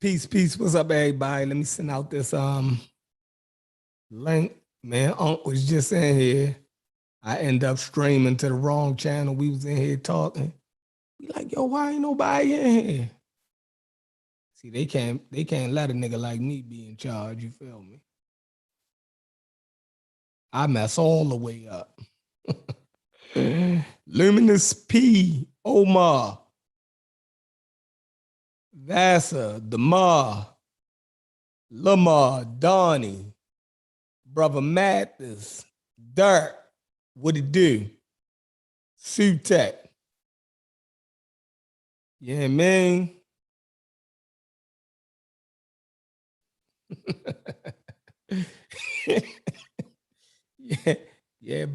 Peace, peace. What's up, everybody? Let me send out this link. Man, Unc was just in here. I end up streaming to the wrong channel. We was in here talking. We like, yo, why ain't nobody in here? See, they can't let a nigga like me be in charge, you feel me? I mess all the way up. Luminous P, Omar, Vasa, Damar, Lamar, Donnie, Brother Mathis, Dirk, what it do? Sutek. Yeah, man. yeah, yeah.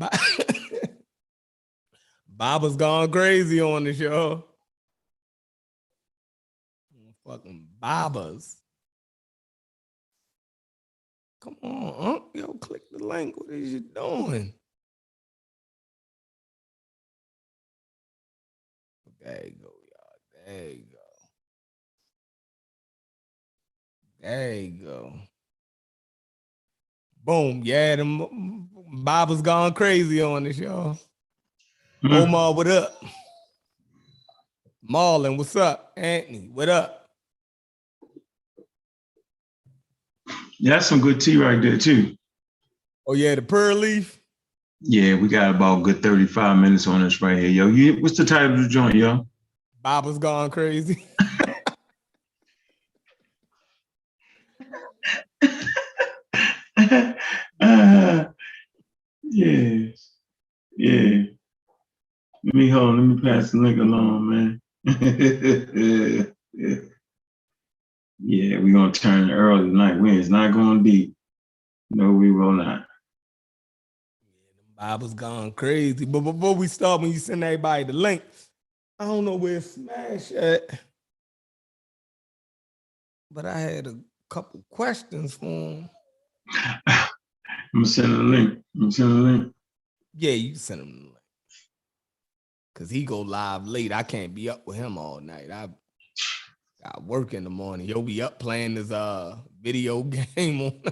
Baba's gone crazy on the show. Fucking Babas. Come on, yo, click the link. What is you doing? There you go, y'all. There you go. There you go. Boom. Yeah, them Baba's gone crazy on the show. Omar, what up? Marlon, what's up? Anthony, what up? Yeah, that's some good tea right there, too. Oh, yeah, the pearl leaf? Yeah, we got about a good 35 minutes on this right here, yo. What's the title of the joint, yo? Baba's gone crazy. Yeah. Let me pass the link along, man. Yeah, we're gonna turn early tonight. It's not going deep. No, we will not. Baba's gone crazy. But before we start, when you send everybody the link, I don't know where Smash at. But I had a couple questions for him. I'm gonna send him the link. Yeah, you send him the link. Cause he go live late. I can't be up with him all night. I got work in the morning. You'll be up playing this video game on.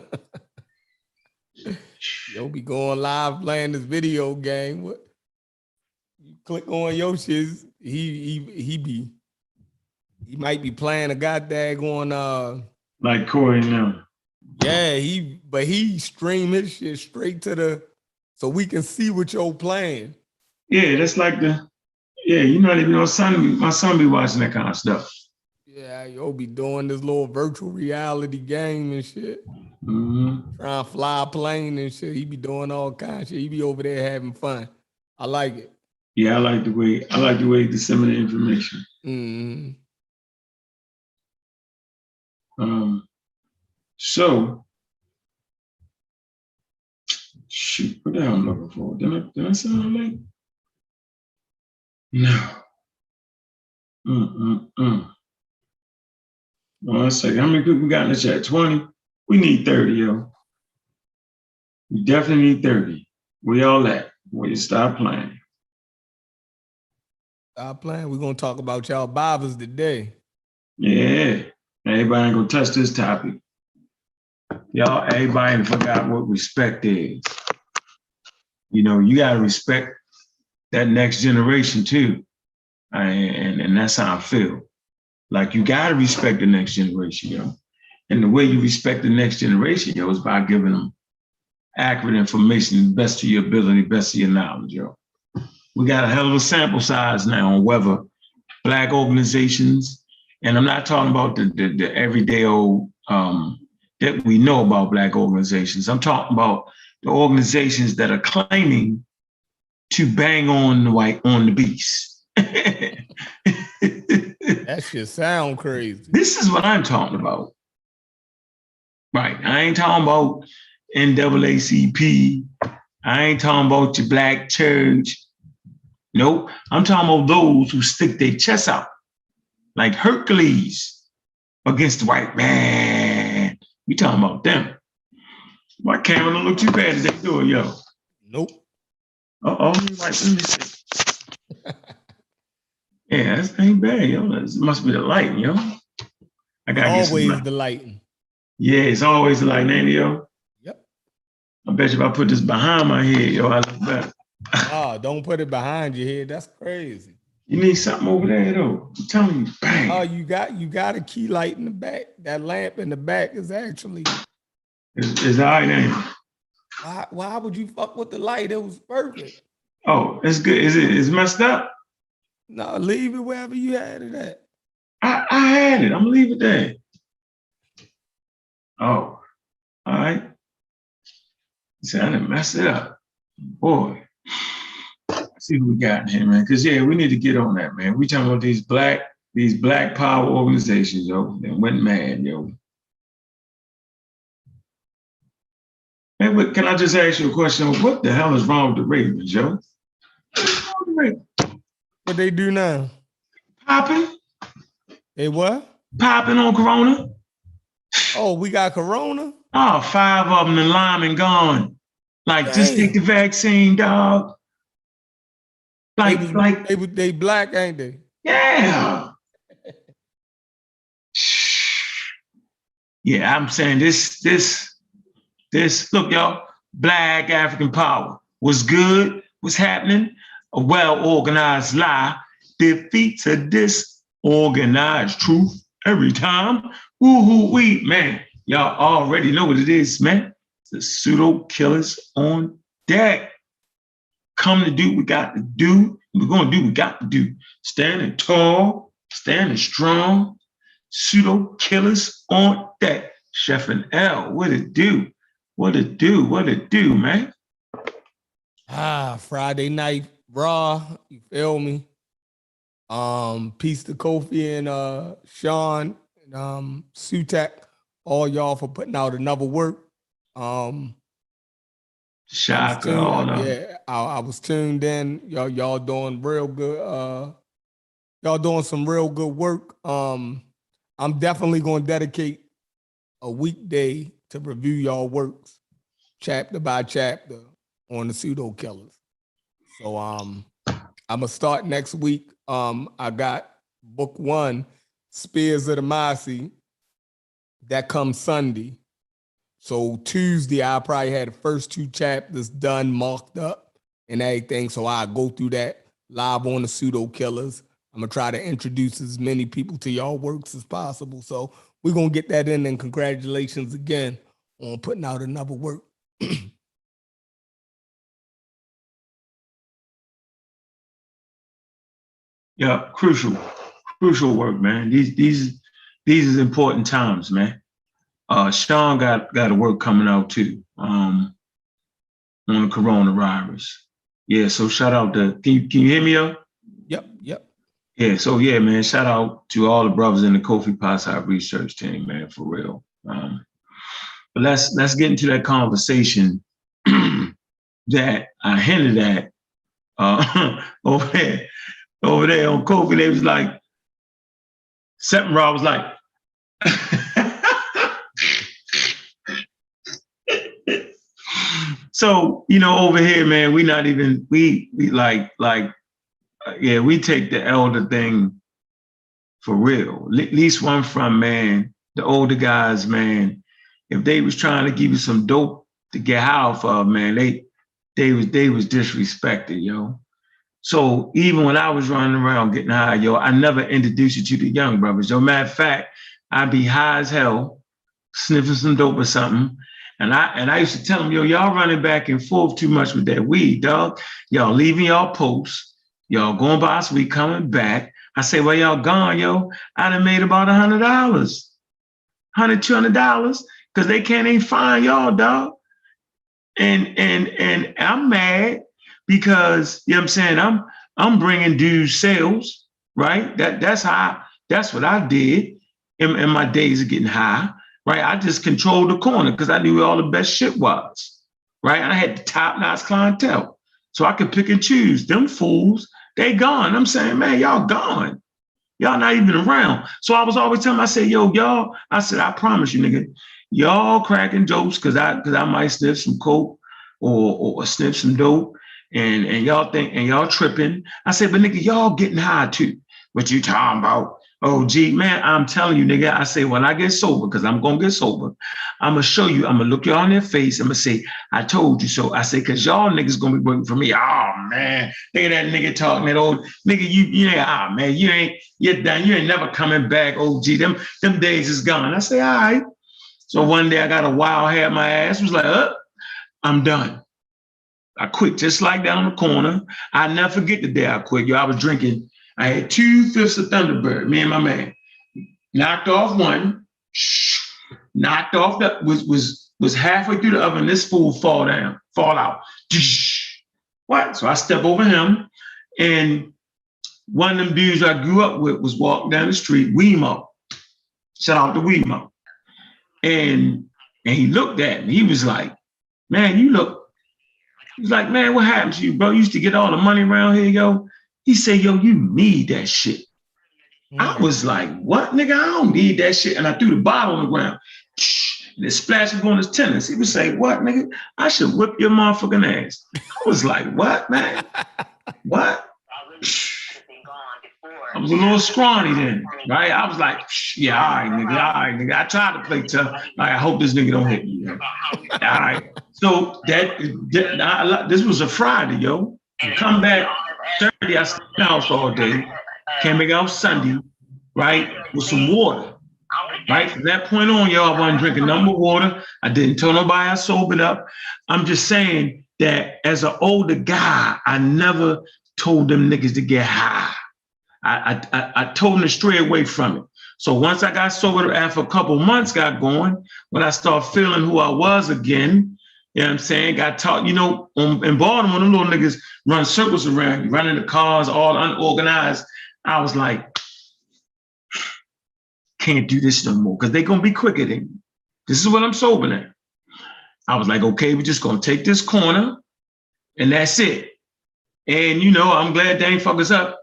You'll be going live playing this video game. What? You click on your shit, he might be playing a goddamn on like Corey now. Yeah, he stream his shit straight to the so we can see what you're playing. Yeah, that's like my son be watching that kind of stuff. Yeah, you'll be doing this little virtual reality game and shit. Mm-hmm. Trying to fly a plane and shit. He be doing all kinds of shit. He be over there having fun. I like it. Yeah, I like the way he disseminate information. Mm-hmm. So shoot, what the hell I'm looking for? Did I send a link? No. 1 second. How many people we got in the chat? 20? We need 30, yo. We definitely need 30. Where y'all at? Where you stop playing? Stop playing. We're gonna talk about y'all Babas today. Yeah. Everybody ain't gonna touch this topic. Y'all, everybody forgot what respect is. You know, you gotta respect that next generation too. And that's how I feel. Like you gotta respect the next generation, yo. And the way you respect the next generation, yo, is by giving them accurate information, best of your ability, best of your knowledge, yo. We got a hell of a sample size now on whether Black organizations, and I'm not talking about the everyday old that we know about Black organizations. I'm talking about the organizations that are claiming to bang on the beast. That shit sound crazy. This is what I'm talking about. Right. I ain't talking about NAACP. I ain't talking about your Black church. Nope. I'm talking about those who stick their chests out like Hercules against the white man. We talking about them. My camera don't look too bad as they do it, yo. Nope. Let me see. Yeah, that ain't bad, yo. That must be the light, yo. I gotta get some Always light. the lighting. Yeah, it's always the light, ain't it, yo? Yep. I bet you if I put this behind my head, yo, I look better. Nah, don't put it behind your head. That's crazy. You need something over there, though. I'm telling you, Oh, bang. you got a key light in the back. That lamp in the back is actually It's all right, ain't it? why would you fuck with the light? It was perfect. Oh, it's good. Is it messed up? No, leave it wherever you had it at. I had it. I'm gonna leave it there. Oh, all right. See, I didn't mess it up. Boy. Let's see what we got in here, man. Cause yeah, we need to get on that, man. We talking about these black power organizations, yo. They went mad, yo. Hey, but can I just ask you a question? What the hell is wrong with the Ravens, yo? What's wrong with the Ravens? What they do now? Popping? They what? Popping on Corona? Oh, we got Corona? Oh, 5 of them in Lyme and gone. Like, just take the Damn. vaccine, dog. They black, ain't they? Yeah. Yeah, I'm saying this, look, y'all, Black African power was good, was happening. A well-organized lie defeats a disorganized truth every time. Woo-hoo-wee, man. Y'all already know what it is, man. The pseudo killers on deck. Come to do what we got to do. We're going to do what we got to do. Standing tall, standing strong. Pseudo killers on deck. Chef and L, what it do? What it do? What it do, man? Friday night raw. You feel me? Peace to Kofi and Sean and Sutek, all y'all for putting out another work. Shaka, all of them. I was tuned in. Y'all doing real good. Y'all doing some real good work. I'm definitely going to dedicate a weekday to review y'all works, chapter by chapter, on the pseudo killers. So I'm gonna start next week. I got book 1, Spears of the Mossy, that comes Sunday. So Tuesday, I probably had the first 2 chapters done, marked up and everything. So I go through that live on the pseudo killers. I'm gonna try to introduce as many people to y'all works as possible. So we're gonna get that in, and congratulations again on putting out another work. Yeah, crucial work, man. These is important times, man. Sean got a work coming out too, on the coronavirus. Yeah, so shout out to, can you hear me up? Yep. Yeah, so yeah, man, shout out to all the brothers in the Kofi Potside research team, man, for real. But let's get into that conversation that I hinted at over there on Kofi. They was like, September was like, so, over here, man, we not even, we yeah, we take the elder thing for real. At least one from, man, the older guys, man, if they was trying to give you some dope to get high off of, man, they was disrespected, yo. So even when I was running around getting high, yo, I never introduced you to the young brothers. Yo, matter of fact, I'd be high as hell, sniffing some dope or something. And I used to tell them, yo, y'all running back and forth too much with that weed, dog. Y'all leaving y'all posts, y'all going by us, we coming back. I say, well, y'all gone, yo. I done made about $100, $200, because they can't even find y'all, dog. And I'm mad because, you know what I'm saying, I'm bringing dudes sales, right? That's what I did in my days of getting high, right? I just controlled the corner because I knew where all the best shit was, right? I had the top-notch clientele. So I could pick and choose. Them fools, they gone. I'm saying, man, y'all gone. Y'all not even around. So I was always telling them, I said, yo, y'all, I said, I promise you, nigga, y'all cracking jokes because I might sniff some coke or sniff some dope, and y'all think, and y'all tripping. I said, but nigga, y'all getting high too. What you talking about? Oh, gee, man, I'm telling you, nigga. I say, when I get sober, because I'm going to get sober, I'm going to show you, I'm going to look you on their face. I'm going to say, I told you so. I say, because y'all niggas going to be working for me. Oh, man. Look at that nigga talking, that old nigga. You ain't, man, you're done. You ain't never coming back. Oh, gee, them days is gone. I say, all right. So one day I got a wild hair in my ass. Was like, I'm done. I quit just like that on the corner. I never forget the day I quit. Yo, I was drinking. I had 2/5 of Thunderbird, me and my man. Knocked off one, knocked off that was halfway through the oven. This fool fall out. What? So I step over him, and one of them dudes I grew up with was walking down the street, Wemo. Shout out to Wemo. And he looked at me. He was like, man, you look. He's like, man, what happened to you, bro? You used to get all the money around here, yo. He said, yo, you need that shit. I was like, what, nigga? I don't need that shit. And I threw the bottle on the ground. And it splashed on his tennis. He would say, what, nigga? I should whip your motherfucking ass. I was like, what, man? What? I was a little scrawny then, right? I was like, yeah, all right, nigga. I tried to play tough. I hope this nigga don't hit me. Man. All right. So this was a Friday, yo. Come back Saturday, I stayed in the house all day. Came back out Sunday, right, with some water. Right? From that point on, yo, I wasn't drinking no more water. I didn't tell nobody I sobered up. I'm just saying that as an older guy, I never told them niggas to get high. I told them to stray away from it. So once I got sober, after a couple months got going, when I started feeling who I was again, you know what I'm saying? Got taught, you know, in Baltimore, them little niggas run circles around you, running the cars, all unorganized. I was like, can't do this no more, because they're going to be quicker than me. This is what I'm sober now. I was like, okay, we're just going to take this corner, and that's it. And, you know, I'm glad they ain't fuck us up.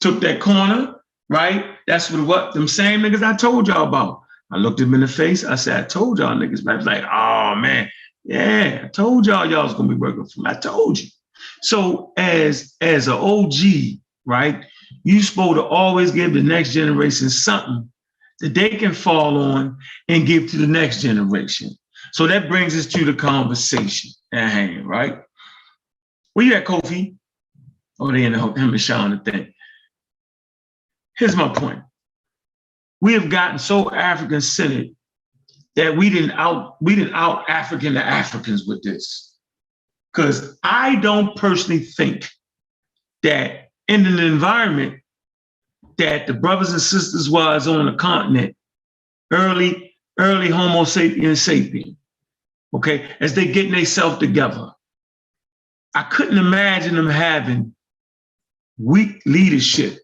Took that corner, right? That's what them same niggas I told y'all about. I looked him in the face. I said, I told y'all niggas. I was like, oh, man. Yeah, I told y'all was going to be working for me. I told you. So as an OG, right, you're supposed to always give the next generation something that they can fall on and give to the next generation. So that brings us to the conversation at hand, right? Where you at, Kofi? Oh, they in him and Sean the thing. Here's my point. We have gotten so African-centered that we didn't out African the Africans with this. Because I don't personally think that in an environment that the brothers and sisters was on the continent, early Homo sapiens sapien, okay, as they getting themselves together, I couldn't imagine them having weak leadership,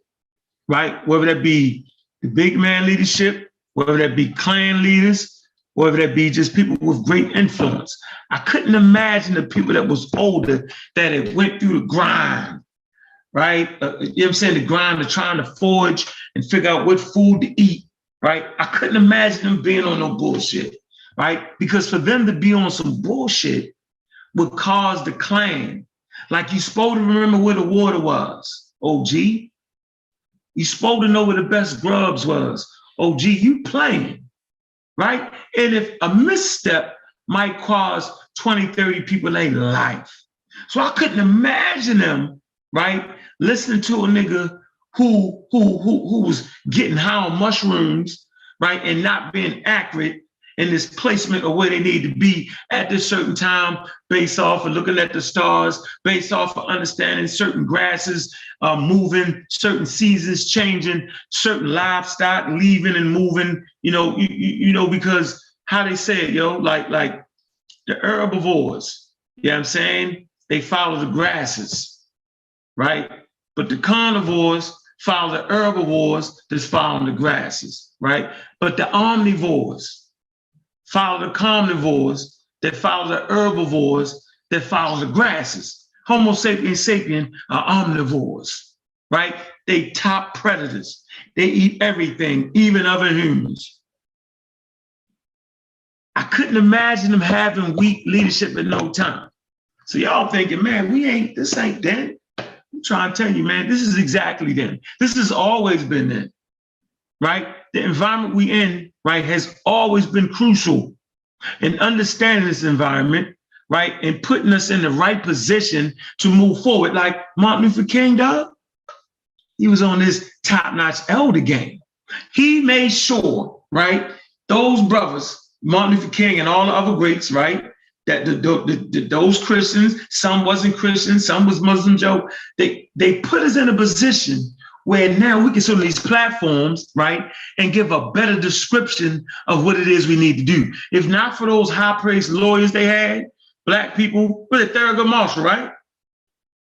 right? Whether that be the big man leadership, whether that be clan leaders, whether that be just people with great influence. I couldn't imagine the people that was older that had went through the grind, right? You know what I'm saying? The grind of trying to forage and figure out what food to eat, right? I couldn't imagine them being on no bullshit, right? Because for them to be on some bullshit would cause the clan. Like you supposed to remember where the water was, OG. You supposed to know where the best grubs was, OG. You playing, right? And if a misstep might cause 20, 30 people their life. So I couldn't imagine them, right, listening to a nigga who was getting high on mushrooms, right, and not being accurate in this placement of where they need to be at this certain time, based off of looking at the stars, based off of understanding certain grasses moving, certain seasons changing, certain livestock leaving and moving, you know, because how they say it, yo, like the herbivores, you know what I'm saying? They follow the grasses, right? But the carnivores follow the herbivores that's following the grasses, right? But the omnivores follow the carnivores that follow the herbivores that follow the grasses. Homo sapiens sapien are omnivores, right? They top predators. They eat everything, even other humans. I couldn't imagine them having weak leadership at no time. So y'all thinking, man, this ain't dead. trying to tell you, man, this is exactly them. This has always been them, right? The environment we in, right, has always been crucial in understanding this environment, right, and putting us in the right position to move forward. Like Martin Luther King, dog, he was on this top-notch elder game. He made sure, right, those brothers, Martin Luther King and all the other greats, right, that those Christians, some wasn't Christian, some was Muslim, Joe, they put us in a position where now we can sit on these platforms, right, and give a better description of what it is we need to do. If not for those high-praised lawyers they had, Black people, was it Thurgood Marshall, right?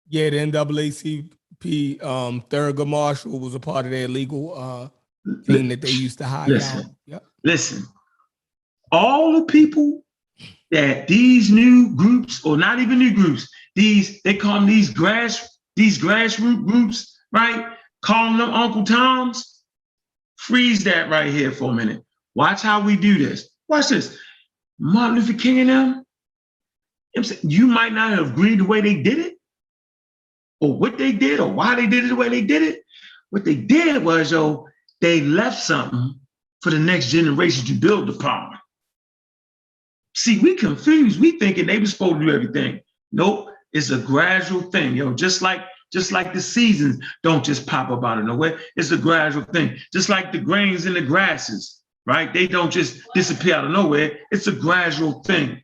Yeah, the NAACP, Thurgood Marshall was a part of their legal team that they used to hire out. Yep. Listen, all the people that these new groups, or not even new groups, they call them these grassroots groups, right? Calling them Uncle Toms. Freeze that right here for a minute. Watch how we do this. Watch this. Martin Luther King and them, you might not have agreed the way they did it, or what they did, or why they did it the way they did it. What they did was, they left something for the next generation to build upon. See, we confused. We thinking they were supposed to do everything. Nope, it's a gradual thing, just like the seasons don't just pop up out of nowhere. It's a gradual thing. Just like the grains in the grasses, right? They don't just disappear out of nowhere. It's a gradual thing,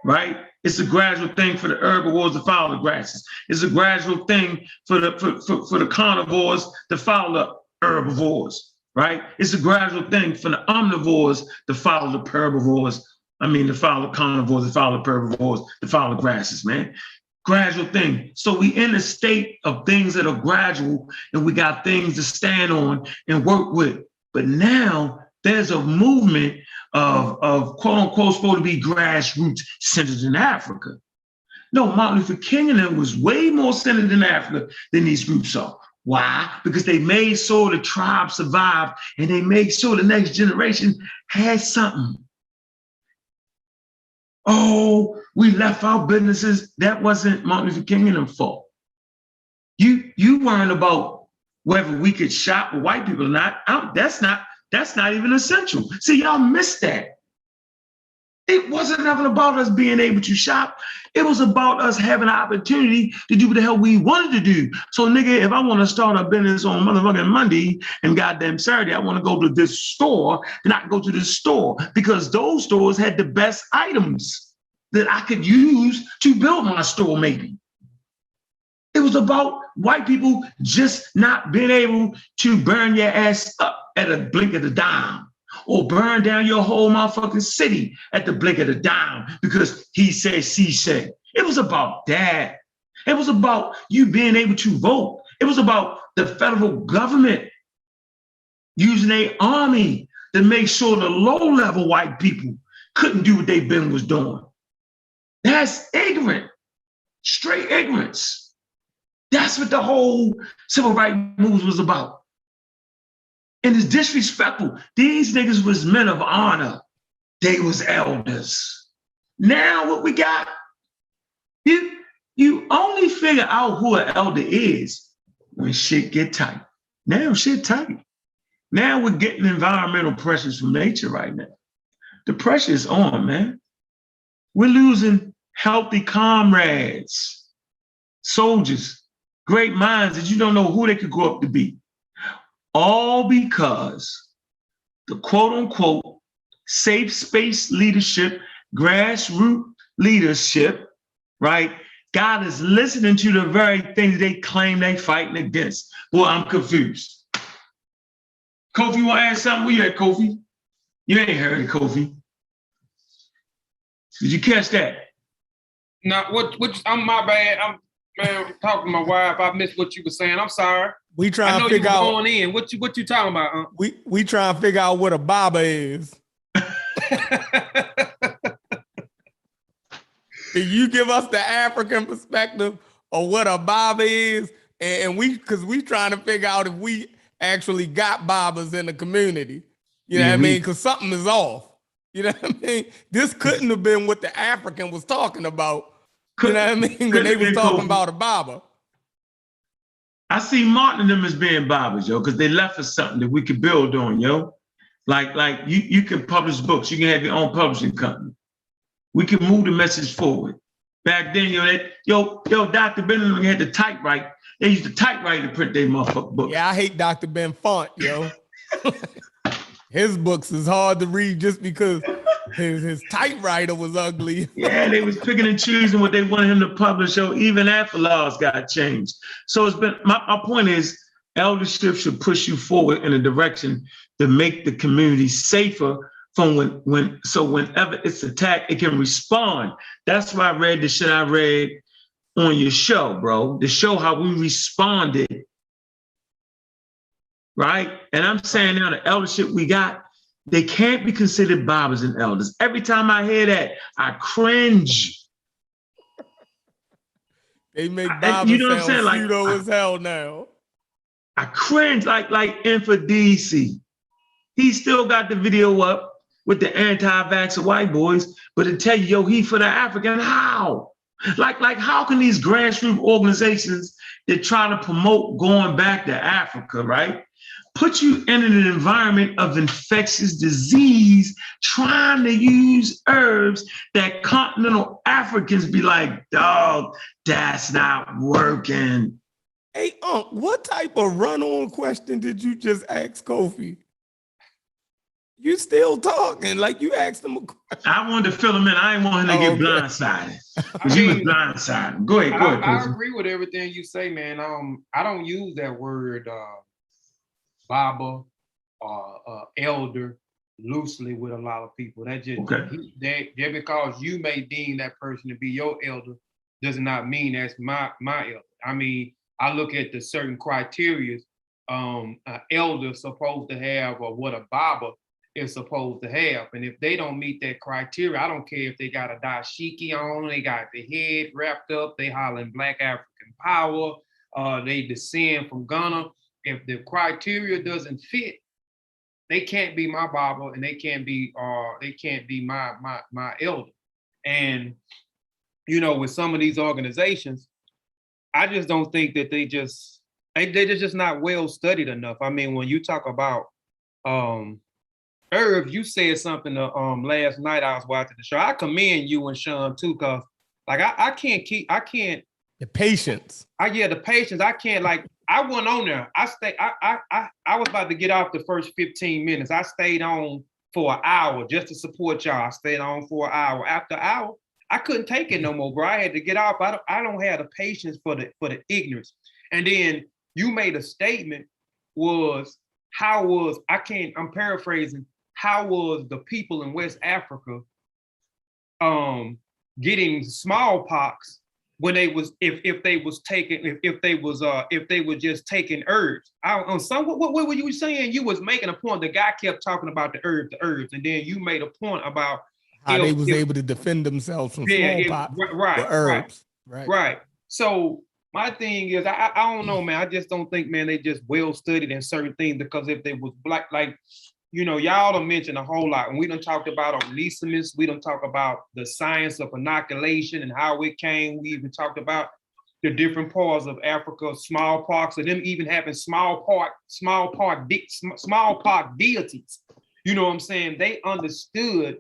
right? It's a gradual thing for the herbivores to follow the grasses. It's a gradual thing for the carnivores to follow the herbivores, right? It's a gradual thing for the omnivores to follow the herbivores. To follow the carnivores, to follow the herbivores, to follow the grasses, man. Gradual thing. So we in a state of things that are gradual, and we got things to stand on and work with. But now there's a movement of quote unquote supposed to be grassroots centered in Africa. No, Martin Luther King and them was way more centered in Africa than these groups are. Why? Because they made sure the tribe survived, and they made sure the next generation had something. Oh, we left our businesses. That wasn't Martin Luther King and them fault. You weren't about whether we could shop with white people or not. That's not even essential. See, y'all missed that. It wasn't nothing about us being able to shop. It was about us having an opportunity to do what the hell we wanted to do. So, nigga, if I want to start a business on motherfucking Monday and goddamn Saturday, I want to go to this store, then I can go to this store because those stores had the best items that I could use to build my store, maybe. It was about white people just not being able to burn your ass up at a blink of the dime, or burn down your whole motherfucking city at the blink of the dime because he said, she said. It was about that. It was about you being able to vote. It was about the federal government using their army to make sure the low-level white people couldn't do what they been was doing. That's ignorant, straight ignorance. That's what the whole civil rights movement was about. And it's disrespectful. These niggas was men of honor. They was elders. Now what we got, you only figure out who an elder is when shit get tight. Now shit tight. Now we're getting environmental pressures from nature right now. The pressure is on, man. We're losing healthy comrades, soldiers, great minds that you don't know who they could grow up to be. All because the quote unquote safe space leadership, grassroots leadership, right? God is listening to the very things they claim they fighting against. Boy, I'm confused. Kofi, you want to add something? Where you at, Kofi? You ain't heard it, Kofi. Did you catch that? No, I'm my bad. I'm talking to my wife. I missed what you were saying. I'm sorry. We trying to figure out going in. What you talking about, huh? We trying to figure out what a Baba is. Can you give us the African perspective of what a Baba is? And because we trying to figure out if we actually got Babas in the community. You know what I mean? Because something is off. You know what I mean? This couldn't have been what the African was talking about. You know what I mean? When they was talking about a Baba. I see Martin and them as being barbers, yo, because they left us something that we could build on, yo. Like you can publish books, you can have your own publishing company. We can move the message forward. Back then, Dr. Benjamin had to typewrite. They used to typewrite to print their motherfucking books. Yeah, I hate Dr. Ben Font, yo. His books is hard to read just because his typewriter was ugly. Yeah, they was picking and choosing what they wanted him to publish, yo, even after laws got changed. So it's been, my point is, eldership should push you forward in a direction to make the community safer from whenever it's attacked, it can respond. That's why I read the shit I read on your show, bro, to show how we responded, right? And I'm saying now the eldership we got, they can't be considered barbers and elders. Every time I hear that, I cringe. They make barbers sound pseudo as hell now. I cringe like Infodc. He still got the video up with the anti-vaxxer white boys, but to tell you, yo, he for the African, how? Like how can these grassroots organizations that try to promote going back to Africa, right, put you in an environment of infectious disease trying to use herbs that continental Africans be like, dog, that's not working. Hey, what type of run-on question did you just ask Kofi? You still talking like you asked him a question. I wanted to fill him in. I didn't want him to get blindsided. Because he was blindsided. Go ahead. I agree with everything you say, man. I don't use that word Baba or elder loosely with a lot of people. That just just because you may deem that person to be your elder does not mean that's my elder. I mean, I look at the certain criteria an elder supposed to have or what a Baba is supposed to have. And if they don't meet that criteria, I don't care if they got a dashiki on, they got the head wrapped up, they hollering Black African power, they descend from Ghana. If the criteria doesn't fit, they can't be my Baba and they can't be my elder. And with some of these organizations, I just don't think that they're just not well studied enough. I mean, when you talk about Irv, you said something last night I was watching the show. I commend you and Sean too, cause like I can't the patience. The patience. I can't, like, I went on there. I was about to get off the first 15 minutes. I stayed on for an hour just to support y'all. I stayed on for an hour. After an hour, I couldn't take it no more, bro. I had to get off. I don't have the patience for the ignorance. And then you made a statement I'm paraphrasing, how was the people in West Africa getting smallpox when they was if they were just taking herbs? What were you saying? You was making a point. The guy kept talking about the herbs, and then you made a point about how they was able to defend themselves from smallpox with herbs. Right. So my thing is, I don't know, man. I just don't think, man, they just well studied in certain things, because if they was black, like, y'all done mentioned a whole lot. And we done talked about Onesimus. We done talked about the science of inoculation and how it came. We even talked about the different parts of Africa, smallpox, and them even having smallpox deities. You know what I'm saying? They understood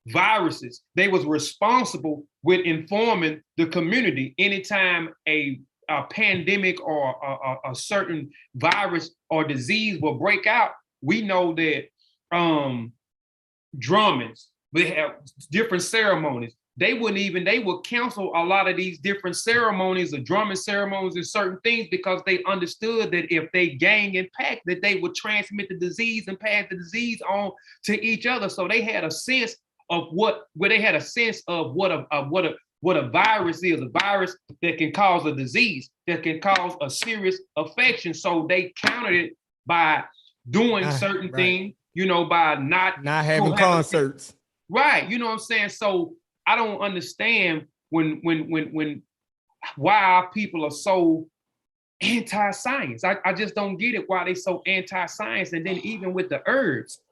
viruses. They was responsible with informing the community anytime a pandemic or a certain virus or disease will break out. We know that drummings, they have different ceremonies. They would cancel a lot of these different ceremonies, the drumming ceremonies and certain things, because they understood that if they gang and pack, that they would transmit the disease and pass the disease on to each other. So they had a sense of what a virus is, a virus that can cause a disease, that can cause a serious affection. So they countered it by doing certain things, by not having concerts. Right. You know what I'm saying? So I don't understand when why our people are so anti-science. I just don't get it, why they so anti-science. And then even with the herbs,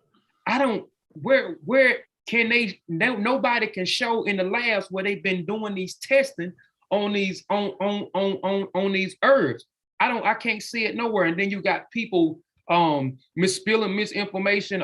where can they, nobody can show in the labs where they've been doing these testing on these on these herbs. I can't see it nowhere. And then you got people misspelling misinformation.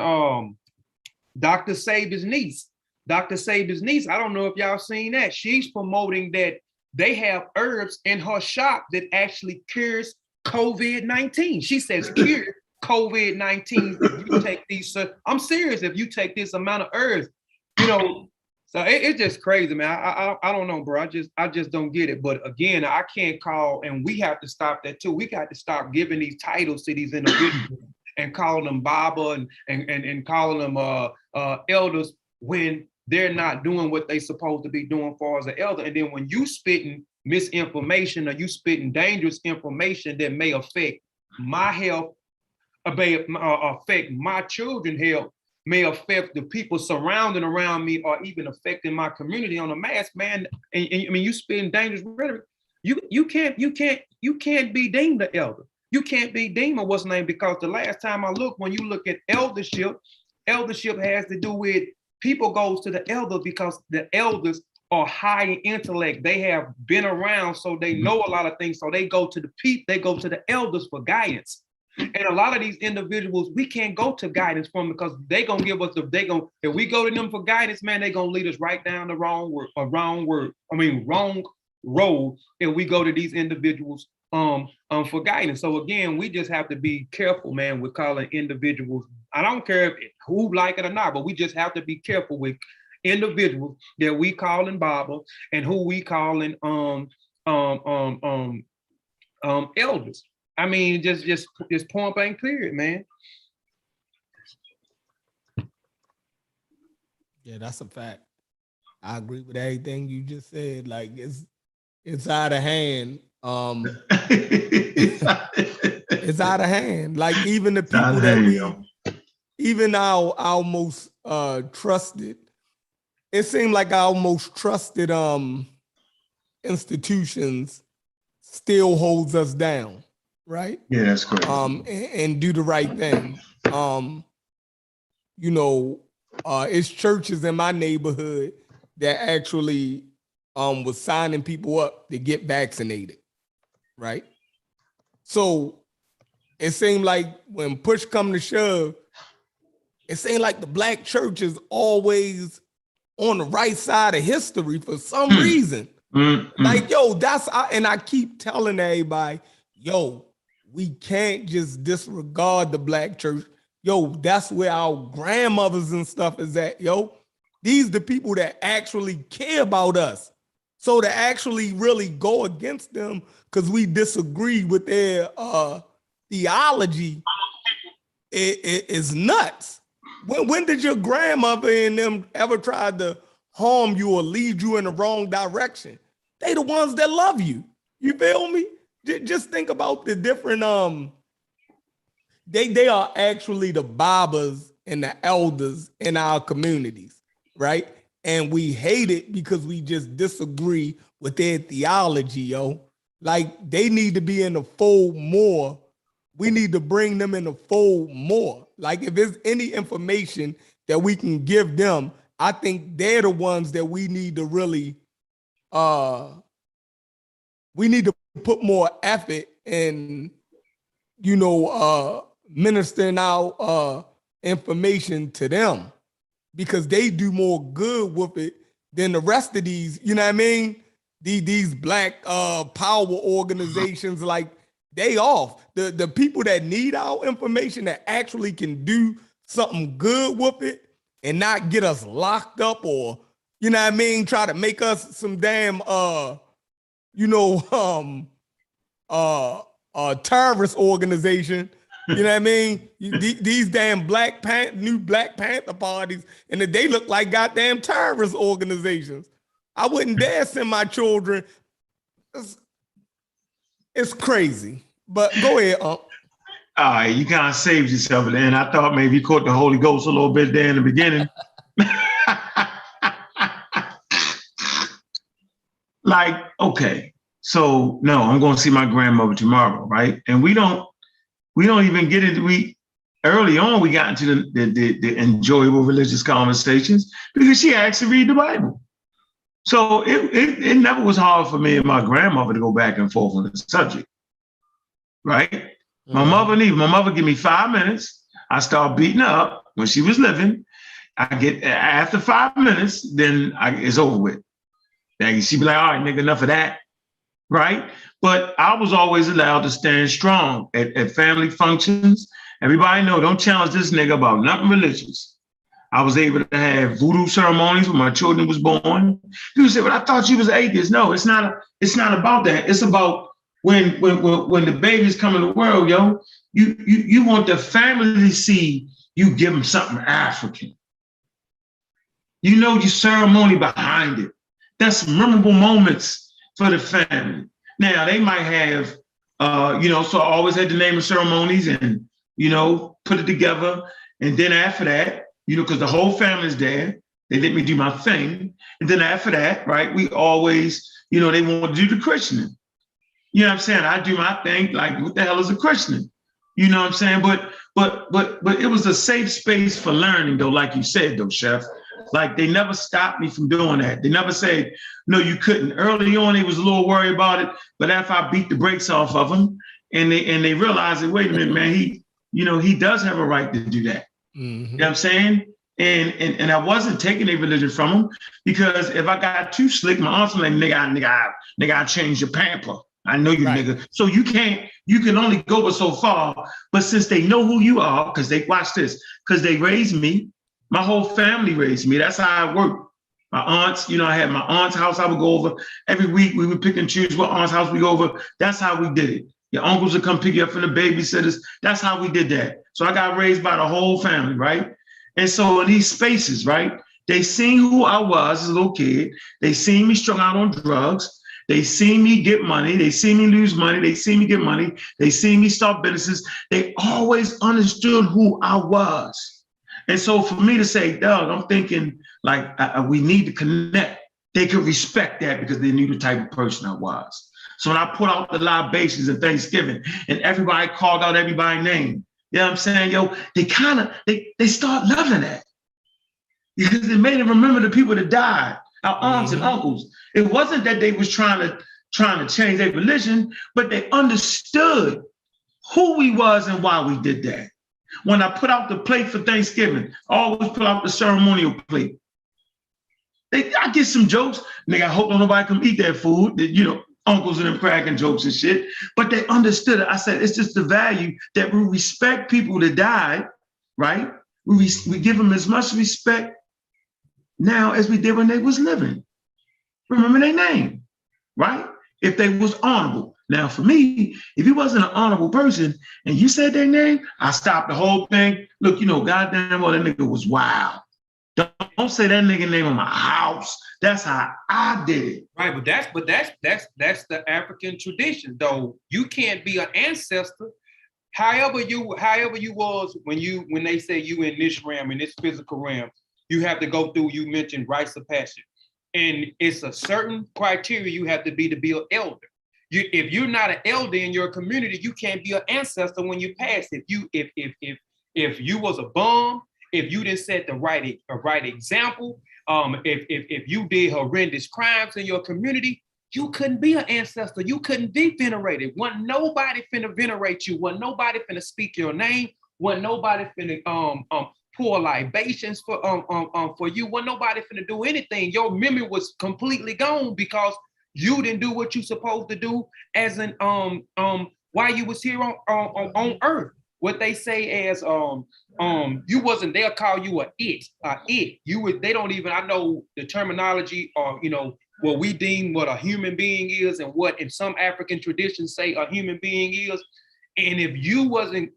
Dr. Saber's niece. Dr. Saber's niece, I don't know if y'all seen that. She's promoting that they have herbs in her shop that actually cures COVID-19. She says cure COVID-19 if you take these. I'm serious. If you take this amount of herbs, you know. So it's just crazy, man. I don't know, bro. I just don't get it. But again, I can't call, and we have to stop that too. We got to stop giving these titles to these individuals and calling them Baba and calling them elders when they're not doing what they supposed to be doing for as an elder. And then when you spitting misinformation or you spitting dangerous information that may affect my health, may affect my children's health, may affect the people surrounding around me, or even affecting my community on a mass, man. And I mean, you spitting dangerous rhetoric. You can't be deemed an elder. You can't be deemed a what's name, because the last time I looked, when you look at eldership has to do with people goes to the elder because the elders are high in intellect. They have been around, so they know a lot of things. So they go to the elders for guidance. And a lot of these individuals, we can't go to guidance from, because they gonna give us if we go to them for guidance, man, they gonna lead us right down the wrong road if we go to these individuals for guidance. So again, we just have to be careful, man, with calling individuals. I don't care who like it or not, but we just have to be careful with individuals that we calling Baba and who we calling elders. I mean, just point blank period, man. Yeah, that's a fact. I agree with everything you just said. Like it's out of hand. It's out of hand. Like even the people that even our most trusted, it seemed like our most trusted institutions still holds us down. Right? Yeah, that's correct. And do the right thing. You know, it's churches in my neighborhood that actually was signing people up to get vaccinated, right? So it seemed like when push come to shove, it seemed like the Black church is always on the right side of history for some reason. Like, yo, and I keep telling everybody, yo, we can't just disregard the Black church. Yo, that's where our grandmothers and stuff is at, yo. These the people that actually care about us. So to actually really go against them because we disagree with their theology is nuts. When did your grandmother and them ever try to harm you or lead you in the wrong direction? They the ones that love you. You feel me? Just think about the different, they are actually the Babas and the elders in our communities, right? And we hate it because we just disagree with their theology, yo. Like they need to be in the fold more. We need to bring them in the fold more. Like if there's any information that we can give them, I think they're the ones that we need to really, we need to put more effort in, you know, ministering our information to them because they do more good with it than the rest of these, you know what I mean? These Black power organizations, like they off. The people that need our information that actually can do something good with it and not get us locked up or, you know what I mean, try to make us some damn you know, terrorist organization. You know what I mean? These damn new Black Panther parties, and they look like goddamn terrorist organizations. I wouldn't dare send my children. It's crazy. But go ahead, All right, you kind of saved yourself at the end. I thought maybe you caught the Holy Ghost a little bit there in the beginning. Like, okay, so no, I'm going to see my grandmother tomorrow, right? And we don't even get into early on we got into the enjoyable religious conversations because she asked to read the Bible. So it never was hard for me and my grandmother to go back and forth on the subject, right? My mother give me 5 minutes. I start beating her up when she was living. I get after 5 minutes, then it's over with. Then she be like, all right, nigga, enough of that, right? But I was always allowed to stand strong at family functions. Everybody know, don't challenge this nigga about nothing religious. I was able to have voodoo ceremonies when my children was born. People say, well, I thought you was atheist. No, it's not about that. It's about when the babies come in the world, yo, you want the family to see you give them something African. You know your ceremony behind it. That's memorable moments for the family. Now, they might have, so I always had to name the ceremonies and, put it together. And then after that, because the whole family's there, they let me do my thing. And then after that, right, we always, they want to do the christening. You know what I'm saying? I do my thing, like, what the hell is a christening? You know what I'm saying? But it was a safe space for learning, though, like you said, though, Chef. Like, they never stopped me from doing that. They never said, no, you couldn't. Early on, they was a little worried about it, but after I beat the brakes off of them, and they realized that, wait a minute, man, he does have a right to do that. Mm-hmm. You know what I'm saying? And I wasn't taking a religion from him, because if I got too slick, my aunts were like, nigga, I changed your pamper. I know you, right. Nigga. So you can only go but so far. But since they know who you are, because they raised me, my whole family raised me. That's how I worked. My aunts, I had my aunt's house I would go over. Every week we would pick and choose what aunt's house we go over. That's how we did it. Your uncles would come pick you up from the babysitters. That's how we did that. So I got raised by the whole family, right? And so in these spaces, right, they seen who I was as a little kid. They seen me strung out on drugs. They seen me get money. They seen me lose money. They seen me get money. They seen me start businesses. They always understood who I was. And so for me to say, Doug, I'm thinking like we need to connect. They could respect that because they knew the type of person I was. So when I put out the libations at Thanksgiving and everybody called out everybody's name, you know what I'm saying? Yo, they start loving that because it made them remember the people that died, our aunts and uncles. It wasn't that they was trying to change their religion, but they understood who we was and why we did that. When I put out the plate for Thanksgiving, I always put out the ceremonial plate. I get some jokes. Nigga, I hope nobody come eat that food. Uncles and them cracking jokes and shit. But they understood it. I said, it's just the value that we respect people that died, right? We give them as much respect now as we did when they was living. Remember their name, right? If they was honorable. Now, for me, if you wasn't an honorable person and you said their name, I stopped the whole thing. Look, goddamn well, that nigga was wild. Don't say that nigga name on my house. That's how I did it. Right, but that's the African tradition, though. You can't be an ancestor. However you was when they say you in this realm, in this physical realm, you have to go through. You mentioned rites of passage, and it's a certain criteria you have to be an elder. If you're not an elder in your community, you can't be an ancestor when you pass. If you was a bum, if you didn't set the right example, if you did horrendous crimes in your community, you couldn't be an ancestor. You couldn't be venerated. Wasn't nobody finna venerate you. Wasn't nobody finna speak your name. Wasn't nobody finna pour libations for you. Wasn't nobody finna do anything. Your memory was completely gone because you didn't do what you supposed to do as an while you was here on earth. What they say as you wasn't, they'll call you it. They don't even, I know the terminology or what we deem what a human being is and what in some African traditions say a human being is. And if you wasn't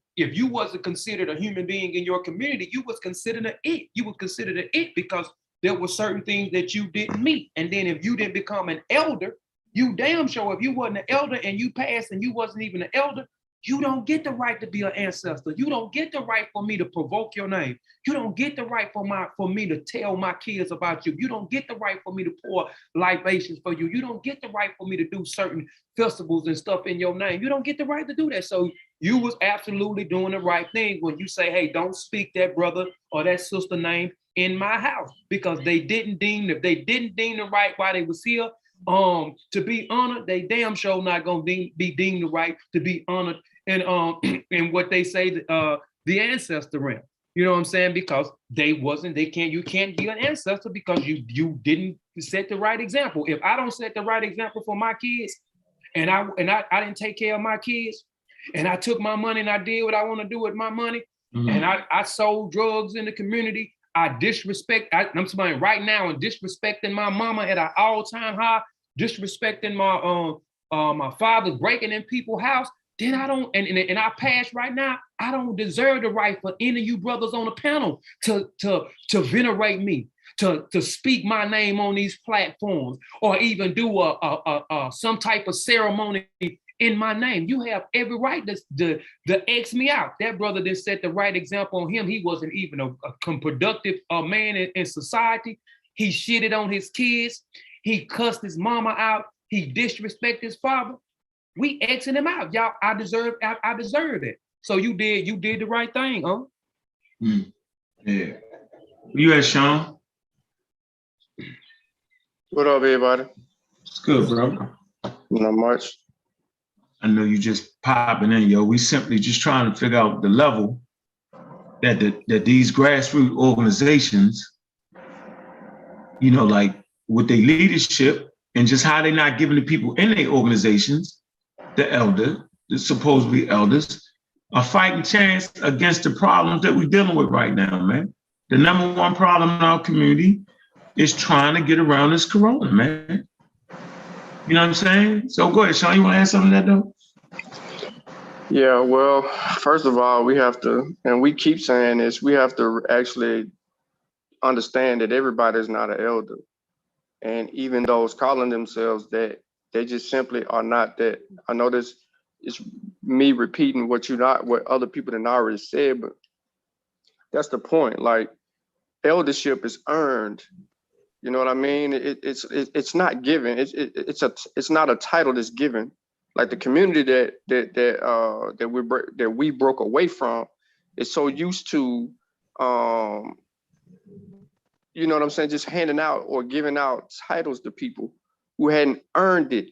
considered a human being in your community, you was considered an it. You were considered an it because there were certain things that you didn't meet. And then if you didn't become an elder, you damn sure if you wasn't an elder and you passed and you wasn't even an elder, You don't get the right to be an ancestor. You don't get the right for me to provoke your name. You don't get the right for me to tell my kids about you. You don't get the right for me to pour libations for you. You don't get the right for me to do certain festivals and stuff in your name. You don't get the right to do that. So you was absolutely doing the right thing when you say, hey, don't speak that brother or that sister name in my house, because they didn't deem the right while they was here to be honored. They damn sure not gonna be deemed the right to be honored and in what they say the ancestor realm. You know what I'm saying? Because you can't be an ancestor because you didn't set the right example. If I don't set the right example for my kids, and I didn't take care of my kids, and I took my money and I did what I want to do with my money, and I sold drugs in the community. I'm saying right now and disrespecting my mama at an all-time high, disrespecting my father, breaking in people's house. Then I don't, and I pass right now. I don't deserve the right for any of you brothers on the panel to venerate me, to speak my name on these platforms, or even do some type of ceremony in my name. You have every right to X me out. That brother didn't set the right example on him. He wasn't even a productive man in society. He shitted on his kids. He cussed his mama out. He disrespected his father. We Xing him out, y'all. I deserve it. So you did the right thing, huh? Yeah. You at, Sean? What up, everybody? It's good, bro. Not much. I know you just popping in, yo. We simply just trying to figure out the level that these grassroots organizations, you know, like with their leadership and just how they're not giving the people in their organizations, the supposedly elders, a fighting chance against the problems that we're dealing with right now, man. The number one problem in our community is trying to get around this corona, man. You know what I'm saying? So go ahead, Sean, you want to add something to that, though? Yeah, well, first of all, we have to, and we keep saying this, we have to actually understand that everybody's not an elder. And even those calling themselves that, they just simply are not that. I know this is me repeating what other people done already said, but that's the point. Like, eldership is earned. You know what I mean? It's not given. It's not a title that's given. Like the community that we broke away from is so used to, you know what I'm saying, just handing out or giving out titles to people who hadn't earned it.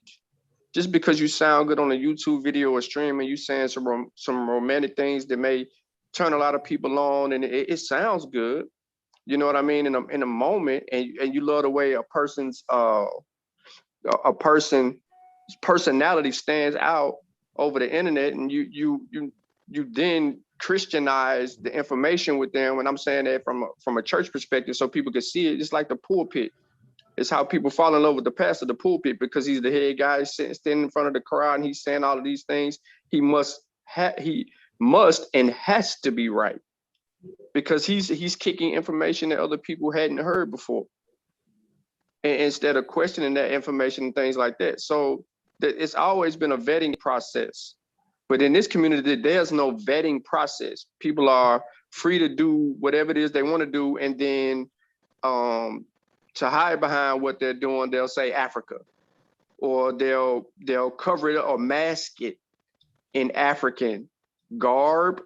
Just because you sound good on a YouTube video or stream and you saying some romantic things that may turn a lot of people on, and it sounds good. You know what I mean? In a moment, and you love the way a person's personality stands out over the internet, and you then Christianize the information with them. And I'm saying that from a church perspective, so people can see it. It's like the pulpit. It's how people fall in love with the pastor, the pulpit, because he's the head guy standing in front of the crowd and he's saying all of these things. He must and has to be right, because he's kicking information that other people hadn't heard before, and instead of questioning that information and things like that. So it's always been a vetting process, but in this community, there's no vetting process. People are free to do whatever it is they want to do, and then to hide behind what they're doing, they'll say Africa, or they'll cover it or mask it in African garb,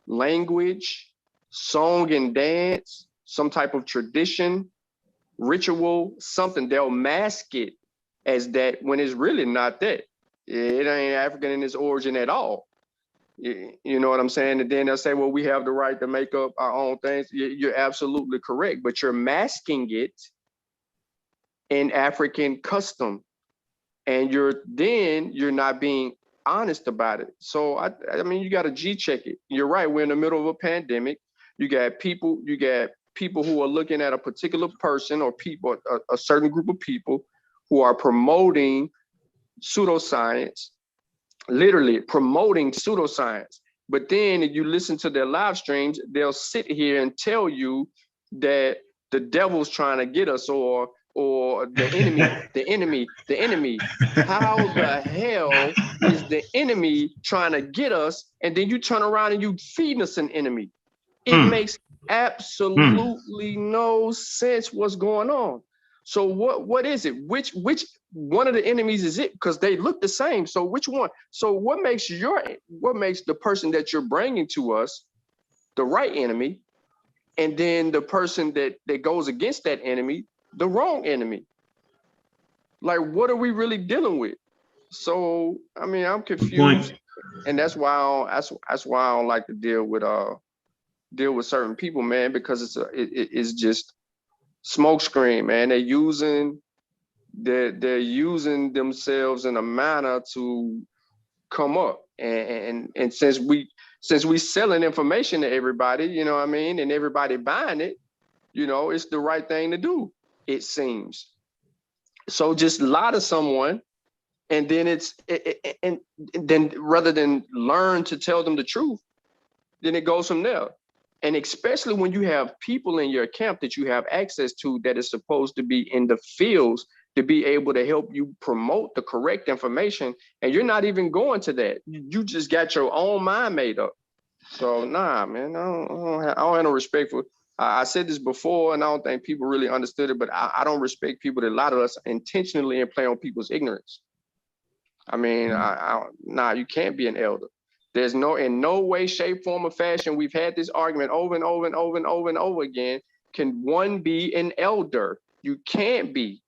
language, song and dance, some type of tradition, ritual, something. They'll mask it as that when it's really not that. It ain't African in its origin at all. You know what I'm saying? And then they'll say, well, we have the right to make up our own things. You're absolutely correct, but you're masking it in African custom, and you're not being honest about it. So I mean, you got to G-check it. You're right. We're in the middle of a pandemic. You got people who are looking at a particular person or people, a certain group of people who are promoting pseudoscience, literally promoting pseudoscience. But then if you listen to their live streams, they'll sit here and tell you that the devil's trying to get us, or or the enemy. How the hell is the enemy trying to get us? And then you turn around and you feeding us an enemy. It makes absolutely no sense what's going on. So what is it? Which one of the enemies is it? Because they look the same. So which one? So what makes the person that you're bringing to us the right enemy, and then the person that goes against that enemy the wrong enemy? Like, what are we really dealing with? So I mean, I'm confused, and that's why I don't like to deal with certain people, man, because it's just smokescreen, man. They're using themselves in a manner to come up, and since we selling information to everybody, you know what I mean, and everybody buying it, you know, it's the right thing to do, it seems. So just lie to someone, and then and then rather than learn to tell them the truth, then it goes from there. And especially when you have people in your camp that you have access to that is supposed to be in the fields to be able to help you promote the correct information, and you're not even going to that. You just got your own mind made up. So nah, man, I don't have no respect for. I said this before, and I don't think people really understood it, but I don't respect people that lie to us intentionally and play on people's ignorance. I mean, nah, you can't be an elder. There's in no way, shape, form, or fashion. We've had this argument over and over and over and over and over again. Can one be an elder? You can't be.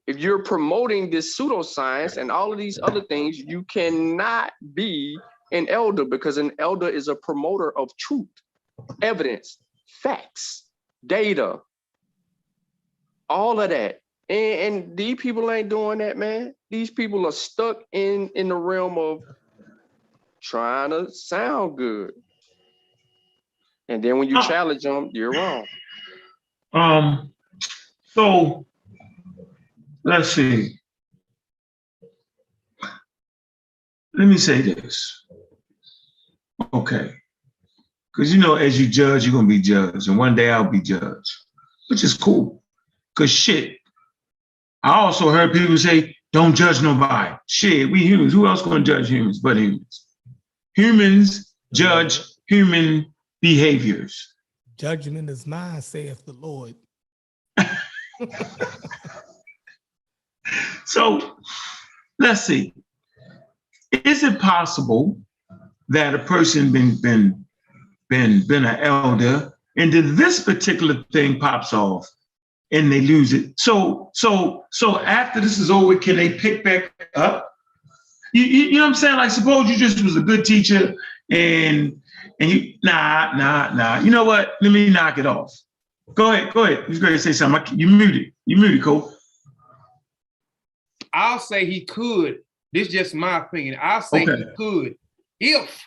If you're promoting this pseudoscience and all of these other things, you cannot be an elder, because an elder is a promoter of truth, evidence, facts, data, all of that. And these people ain't doing that, man. These people are stuck in the realm of trying to sound good. And then when you challenge them, you're wrong. So let's see. Let me say this. Okay. Because, you know, as you judge, you're going to be judged. And one day I'll be judged, which is cool. Because shit, I also heard people say, don't judge nobody. Shit, we humans. Who else going to judge humans but humans? Humans judge human behaviors. Judgment is mine, saith the Lord. So let's see. Is it possible that a person been an elder, and then this particular thing pops off and they lose it? So after this is over, can they pick back up? You know what I'm saying? Like, suppose you just was a good teacher and you nah. You know what? Let me knock it off. Go ahead. You're going to say something. You muted, Cole. I'll say he could. This is just my opinion. I'll say he could if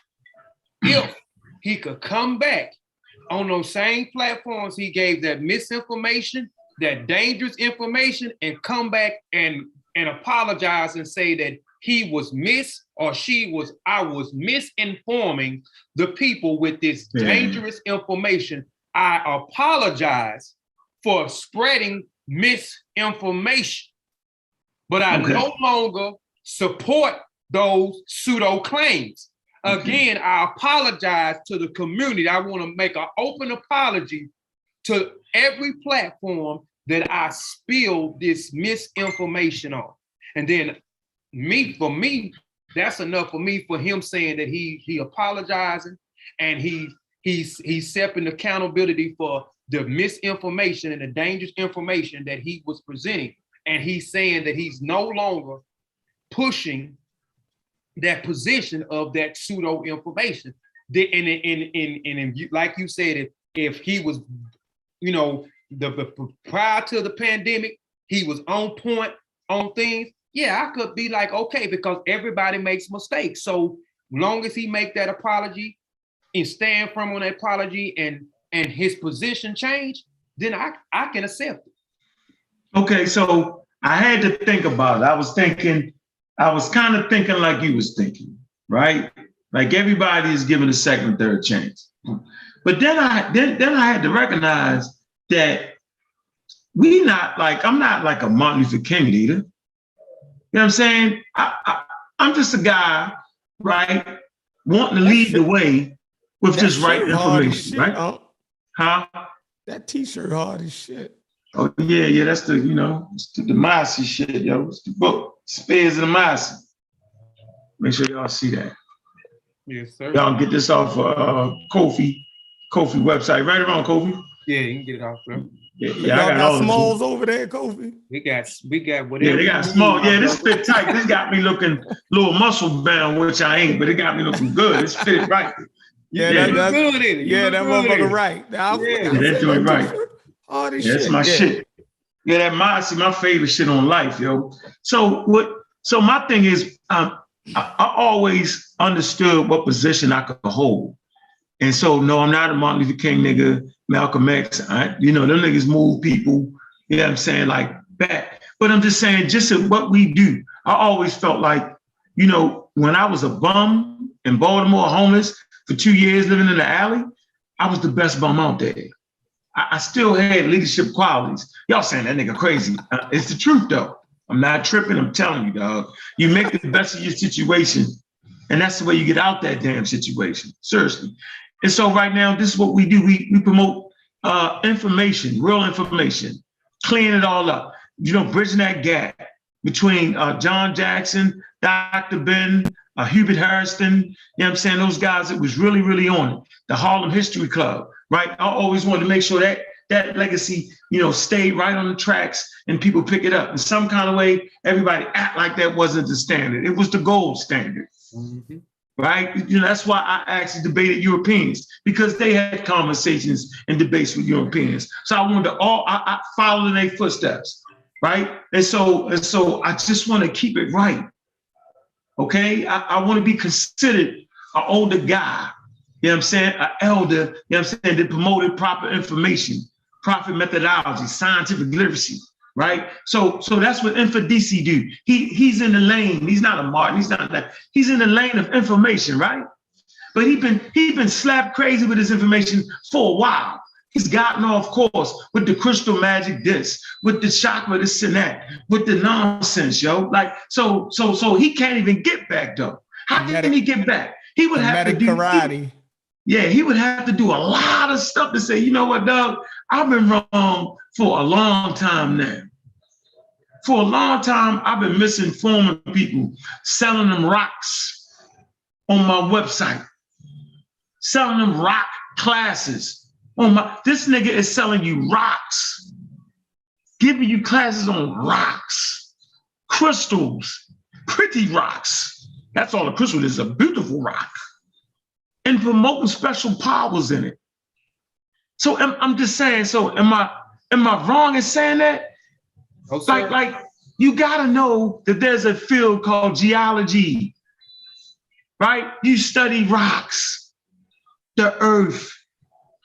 he could come back on those same platforms he gave that misinformation, that dangerous information, and come back and apologize and say that he was I was misinforming the people with this dangerous information. I apologize for spreading misinformation, but I no longer support those pseudo claims. Again, I apologize to the community. I want to make an open apology to every platform that I spilled this misinformation on. And then for me, that's enough for me, for him saying that he apologizing and he's accepting accountability for the misinformation and the dangerous information that he was presenting. And he's saying that he's no longer pushing that position of that pseudo information. And like you said, if he was, you know, the prior to the pandemic, he was on point on things. Yeah, I could be like, okay, because everybody makes mistakes. So long as he make that apology and stand firm on that apology and his position change, then I can accept it. Okay, so I had to think about it. I was kind of thinking like you was thinking, right? Like everybody is given a second, third chance. But then I had to recognize that I'm not like a Martin Luther King leader. You know what I'm saying? I'm just a guy, right, wanting to lead the way with just right information, right? Huh? That t-shirt hard as shit. Oh yeah, that's the, it's the Demasi shit, yo. It's the book, Spears of Demasi. Make sure y'all see that. Yes, sir. Y'all get this off Kofi website. Right around Kofi? Yeah, you can get it off there. Yeah, I got smalls over there, Kofi. We got whatever. Yeah, they got small. Yeah, this fit tight. This got me looking a little muscle bound, which I ain't, but it got me looking good. It's fit right. Yeah, that's good in it. Yeah, that motherfucker right. That's doing right. All this That's my shit. Yeah, that Mossy, my favorite shit on life, yo. So my thing is, I always understood what position I could hold. And so, no, I'm not a Martin Luther King nigga, Malcolm X. Them niggas move people, you know what I'm saying, like that. But I'm just saying, just what we do. I always felt like, when I was a bum in Baltimore, homeless for 2 years living in the alley, I was the best bum out there. I still had leadership qualities. Y'all saying that nigga crazy. It's the truth, though. I'm not tripping. I'm telling you, dog. You make the best of your situation, and that's the way you get out that damn situation. Seriously. And so right now, this is what we do. We promote information, real information, clean it all up. Bridging that gap between John Jackson, Dr. Ben, Hubert Harrison, you know what I'm saying? Those guys that was really, really on it. The Harlem History Club, right? I always wanted to make sure that legacy, stayed right on the tracks and people pick it up. In some kind of way, everybody act like that wasn't the standard. It was the gold standard. Mm-hmm. Right? That's why I actually debated Europeans, because they had conversations and debates with Europeans. So I wanted to I follow in their footsteps, right? And so I just want to keep it right. Okay? I want to be considered an older guy, you know what I'm saying? An elder, you know what I'm saying, that promoted proper information, proper methodology, scientific literacy. Right, so that's what InfoDC do. He's in the lane. He's not a Martin. He's not that. He's in the lane of information, right? But he been slapped crazy with his information for a while. He's gotten off course with the crystal magic this, with the chakra this and that, with the nonsense, yo. Like so he can't even get back though. How can he get back? He would have to do karate. He would have to do a lot of stuff to say, you know what, dog? I've been wrong for a long time now. For a long time, I've been misinforming people, selling them rocks on my website, selling them rock classes on this nigga is selling you rocks, giving you classes on rocks, crystals, pretty rocks. That's all a crystal is, a beautiful rock, and promoting special powers in it. So I'm just saying, so am I wrong in saying that? Okay. Like you gotta know that there's a field called geology, right? You study rocks, the earth,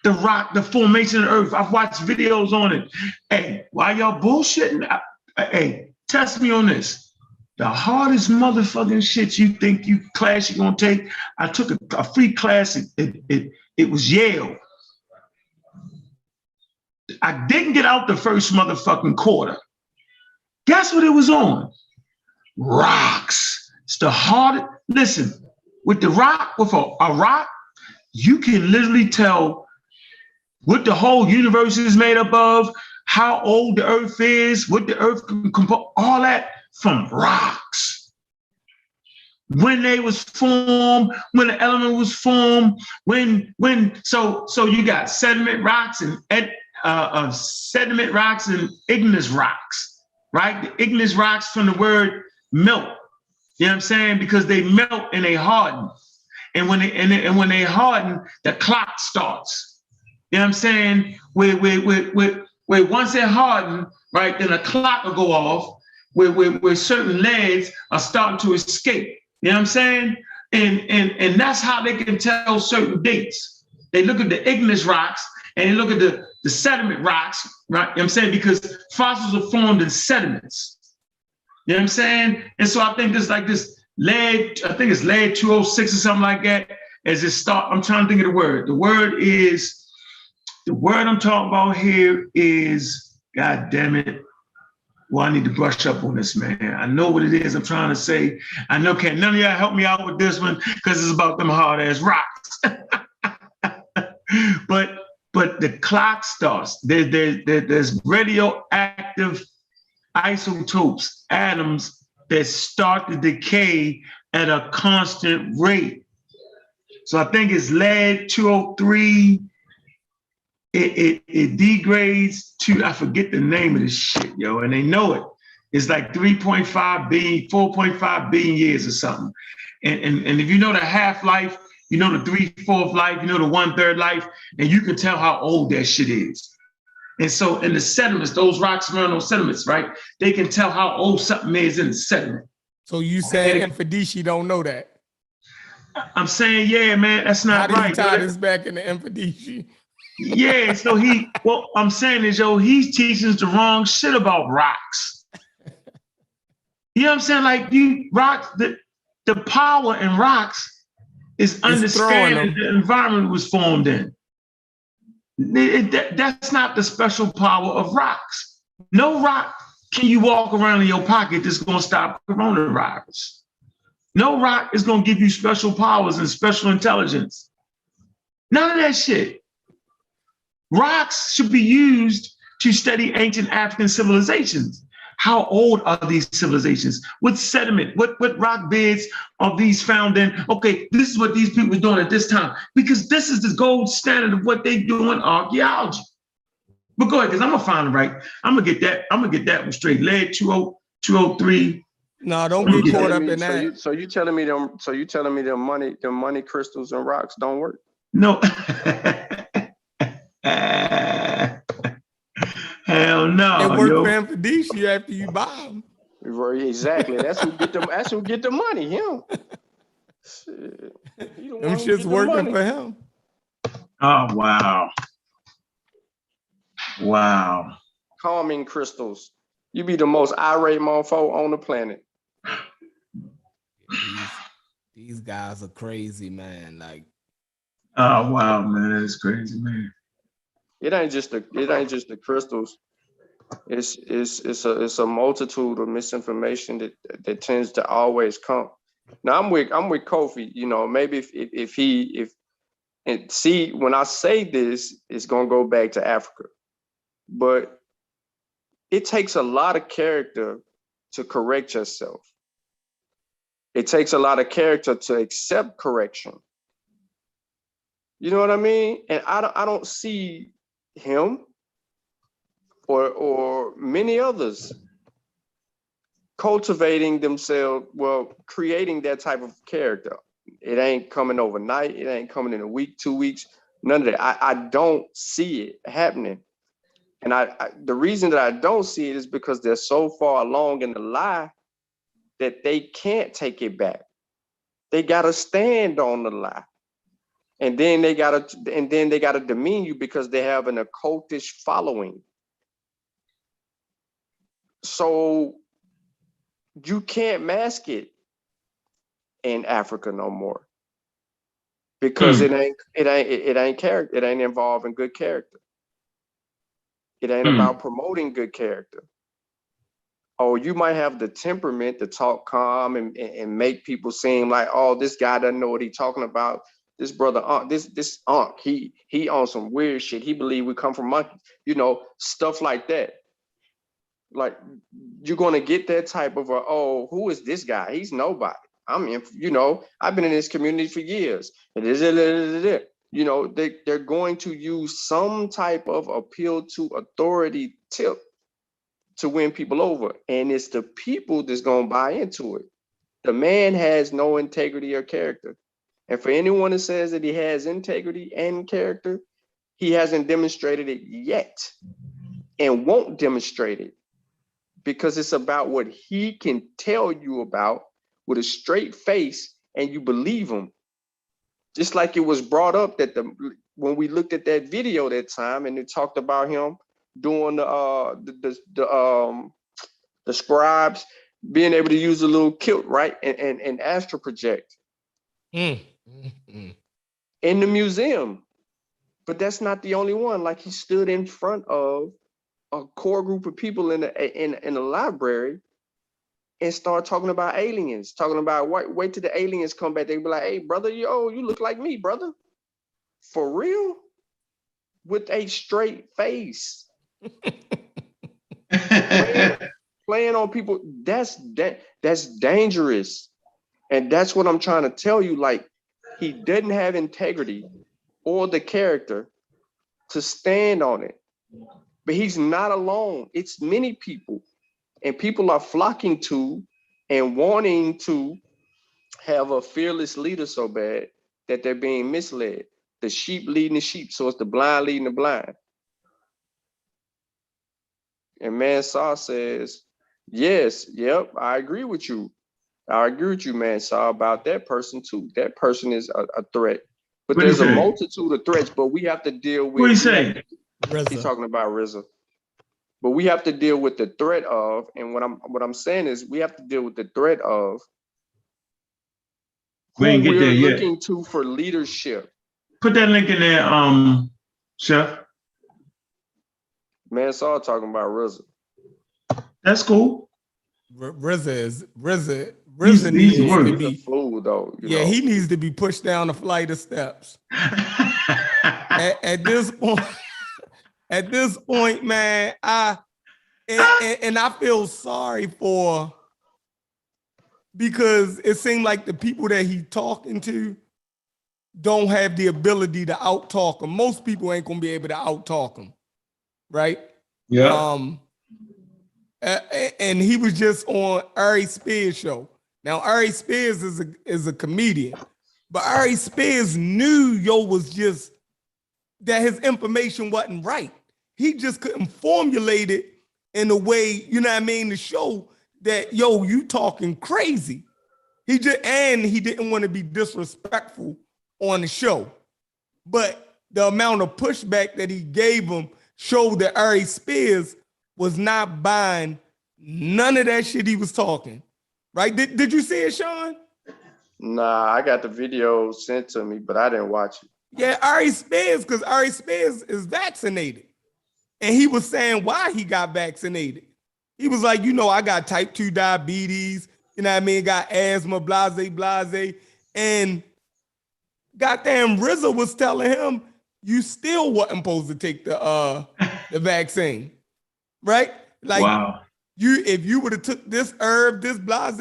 the rock, the formation of the earth. I've watched videos on it. Hey, why y'all bullshitting? Hey, test me on this. The hardest motherfucking shit you think class you're gonna take. I took a free class. It was Yale. I didn't get out the first motherfucking quarter. Guess what it was on? Rocks. It's the hardest. Listen, with a rock, you can literally tell what the whole universe is made up of, how old the earth is, what the earth can compose, all that from rocks. When they was formed, when the element was formed, so you got sediment rocks and igneous rocks. Right? The igneous rocks from the word melt. You know what I'm saying? Because they melt and they harden. And when they harden, the clock starts. You know what I'm saying? Where once it harden, right, then a clock will go off where certain legs are starting to escape. You know what I'm saying? And that's how they can tell certain dates. They look at the igneous rocks and they look at the sediment rocks, right? You know what I'm saying? Because fossils are formed in sediments. You know what I'm saying? And so I think there's like this lead, I think it's lead 206 or something like that. As it start, I'm trying to think of the word. The word I'm talking about here is God damn it. Well, I need to brush up on this, man. I know what it is I'm trying to say. I know can't none of y'all help me out with this one because it's about them hard ass rocks. but the clock starts. There's radioactive isotopes, atoms that start to decay at a constant rate. So I think it's lead 203. It degrades to, I forget the name of this shit, yo, and they know it. It's like 3.5 billion, 4.5 billion years or something. And if you know the half-life, you know the 3/4 life, you know the 1/3 life, and you can tell how old that shit is. And so in the sediments, those rocks around those sediments, right? They can tell how old something is in the sediment. So you saying Mfidishi don't know that? I'm saying, yeah, man, that's not right. How did he tie this back into Mfidishi? Yeah, so what I'm saying is, yo, he's teaching us the wrong shit about rocks. You know what I'm saying? Like rocks, the power in rocks is understanding the environment was formed in. That's not the special power of rocks. No rock can you walk around in your pocket that's gonna stop coronavirus. No rock is gonna give you special powers and special intelligence. None of that shit. Rocks should be used to study ancient African civilizations. How old are these civilizations? What sediment, what rock beds are these found in? Okay, this is what these people were doing at this time, because this is the gold standard of what they do in archaeology. But go ahead, because I'm gonna find it right. I'm gonna get that one straight. Lead 203. No, don't get caught up in that. So you telling me them money crystals and rocks don't work? No. Hell no. It worked for Mfidishi after you buy them. Exactly. That's who get the money. Him. Them shit's working for him. Oh wow. Wow. Calming crystals. You be the most irate mofo on the planet. These guys are crazy, man. Like, oh wow, man, that's crazy, man. It ain't just the crystals. It's a multitude of misinformation that tends to always come. Now I'm with Kofi. You know, maybe if when I say this, it's gonna go back to Africa, but it takes a lot of character to correct yourself. It takes a lot of character to accept correction. You know what I mean? And I don't see him or many others cultivating themselves, creating that type of character. It ain't coming overnight. It ain't coming in a week, 2 weeks, none of that. I don't see it happening. And the reason that I don't see it is because they're so far along in the lie that they can't take it back. They gotta stand on the lie. And then they gotta demean you because they have an occultish following. So you can't mask it in Africa no more because it ain't character. It ain't involving good character. It ain't about promoting good character. Oh, you might have the temperament to talk calm and make people seem like, oh, this guy doesn't know what he's talking about. This brother, this Unc, he on some weird shit. He believe we come from monkeys, stuff like that. Like you're gonna get that type of who is this guy? He's nobody. I've been in this community for years. They're going to use some type of appeal to authority tip to win people over. And it's the people that's gonna buy into it. The man has no integrity or character. And for anyone that says that he has integrity and character, he hasn't demonstrated it yet and won't demonstrate it because it's about what he can tell you about with a straight face and you believe him. Just like it was brought up that when we looked at that video that time and it talked about him doing the scribes being able to use a little kilt, right? And astral project. In the museum. But that's not the only one. Like he stood in front of a core group of people in the library and start talking about aliens, talking about wait till the aliens come back. They be like, hey, brother, yo, you look like me, brother. For real? With a straight face. Playing on people, that's dangerous. And that's what I'm trying to tell you. Like, he didn't have integrity or the character to stand on it. But he's not alone. It's many people. And people are flocking to and wanting to have a fearless leader so bad that they're being misled. The sheep leading the sheep, so it's the blind leading the blind. And Mansour says, yes, yep, I agree with you. I agree with you, Mansour, about that person too. That person is a threat. But there's a multitude of threats, but we have to deal with. What do you say? He's talking about RZA. But we have to deal with the threat of, and what I'm saying is we have to deal with the threat of who we're looking to for leadership. Put that link in there, Chef. Mansour talking about RZA. That's cool. RZA needs to be fool, though. Yeah, he needs to be pushed down a flight of steps. at this point, man, I feel sorry for, because it seemed like the people that he talking to don't have the ability to out-talk him. Most people ain't gonna be able to out-talk him, right? Yeah. And he was just on Ari Spears' show. Now, Ari Spears is a comedian, but Ari Spears knew was just that his information wasn't right. He just couldn't formulate it in a way, you know what I mean, to show that, you talking crazy. He didn't want to be disrespectful on the show. But the amount of pushback that he gave him showed that Ari Spears was not buying none of that shit he was talking. Right? Did you see it, Sean? Nah, I got the video sent to me, but I didn't watch it. Yeah, Ari Spears, because Ari Spears is vaccinated. And he was saying why he got vaccinated. He was like, I got type 2 diabetes, you know what I mean? Got asthma, blase. And goddamn RZA was telling him, you still wasn't supposed to take the vaccine. Right? Like, wow. If you would have took this herb, this blase.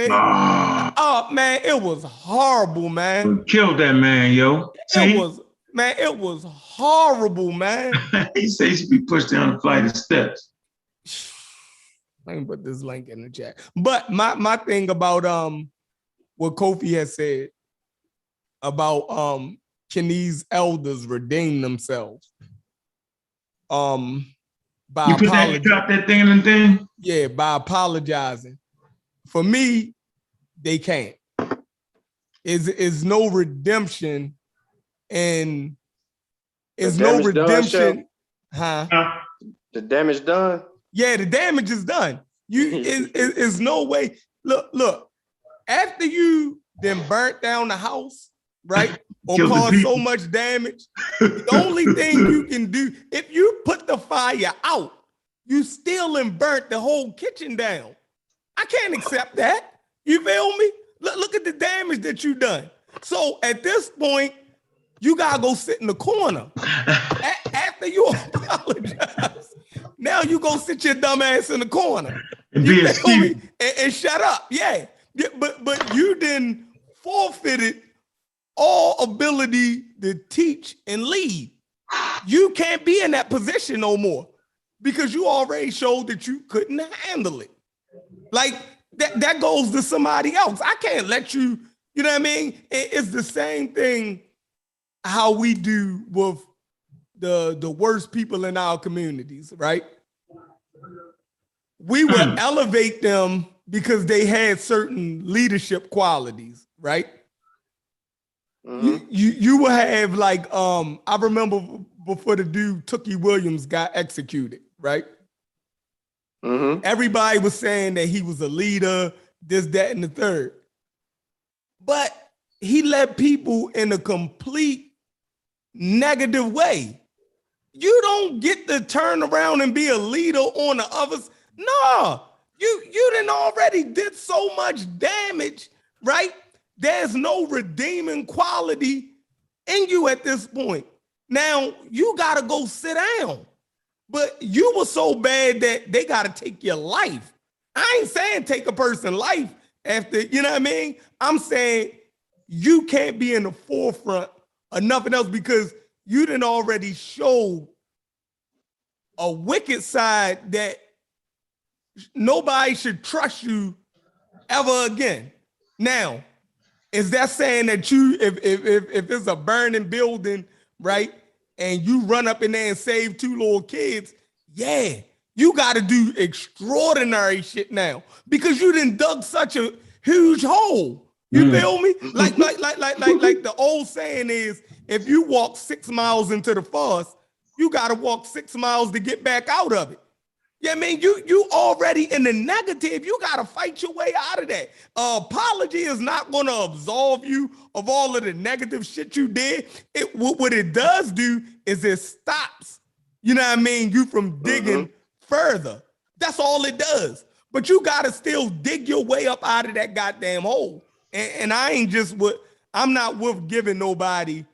Oh man, it was horrible, man. Killed that man, yo. It was horrible, man. He said he should be pushed down a flight of steps. Let me put this link in the chat. But my thing about what Kofi has said about can these elders redeem themselves? By you drop that thing in the thing? Yeah, by apologizing. For me, they can't. Is no redemption, and is no redemption. The damage done. Yeah, the damage is done. Is no way. Look. After you then burnt down the house, right? Or cause so much damage. The only thing you can do, if you put the fire out, you still and burnt the whole kitchen down. I can't accept that. You feel me? Look at the damage that you done. So at this point, you gotta go sit in the corner. After you apologize, now you go sit your dumb ass in the corner. You feel me? And shut up. Yeah. But you then forfeited all ability to teach and lead. You can't be in that position no more because you already showed that you couldn't handle it. Like that goes to somebody else. I can't let you, you know what I mean? It's the same thing how we do with the worst people in our communities, right? We will elevate them because they had certain leadership qualities, right? Mm-hmm. You will have like, I remember before the dude Tookie Williams got executed, right? Mm-hmm. Everybody was saying that he was a leader, this, that, and the third. But he led people in a complete negative way. You don't get to turn around and be a leader on the others. No, you done already did so much damage, right? There's no redeeming quality in you at this point. Now you gotta go sit down. But you were so bad that they gotta take your life. I ain't saying take a person's life after, you know what I mean? I'm saying you can't be in the forefront of nothing else because you done already showed a wicked side that nobody should trust you ever again. Now, is that saying that you, if it's a burning building, right, and you run up in there and save 2 little kids, yeah, you got to do extraordinary shit now because you done dug such a huge hole. You feel me? Like the old saying is, if you walk 6 miles into the forest, you got to walk 6 miles to get back out of it. Yeah, I mean, you already in the negative. You got to fight your way out of that. Apology is not going to absolve you of all of the negative shit you did. What it does do is it stops, you know what I mean, you from digging further. That's all it does. But you got to still dig your way up out of that goddamn hole. And I ain't just I'm not with giving nobody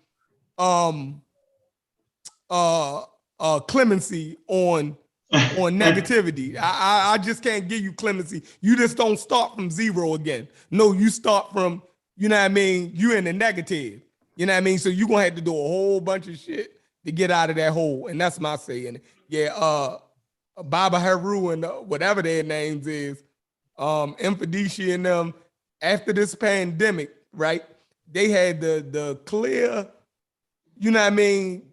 clemency on negativity. I just can't give you clemency. You just don't start from zero again. No, you start from, you know what I mean, you in the negative. You know what I mean? So you're going to have to do a whole bunch of shit to get out of that hole. And that's my saying. Yeah, Baba Haru and whatever their names is, Infidesha and them, after this pandemic, right? They had the clear, you know what I mean,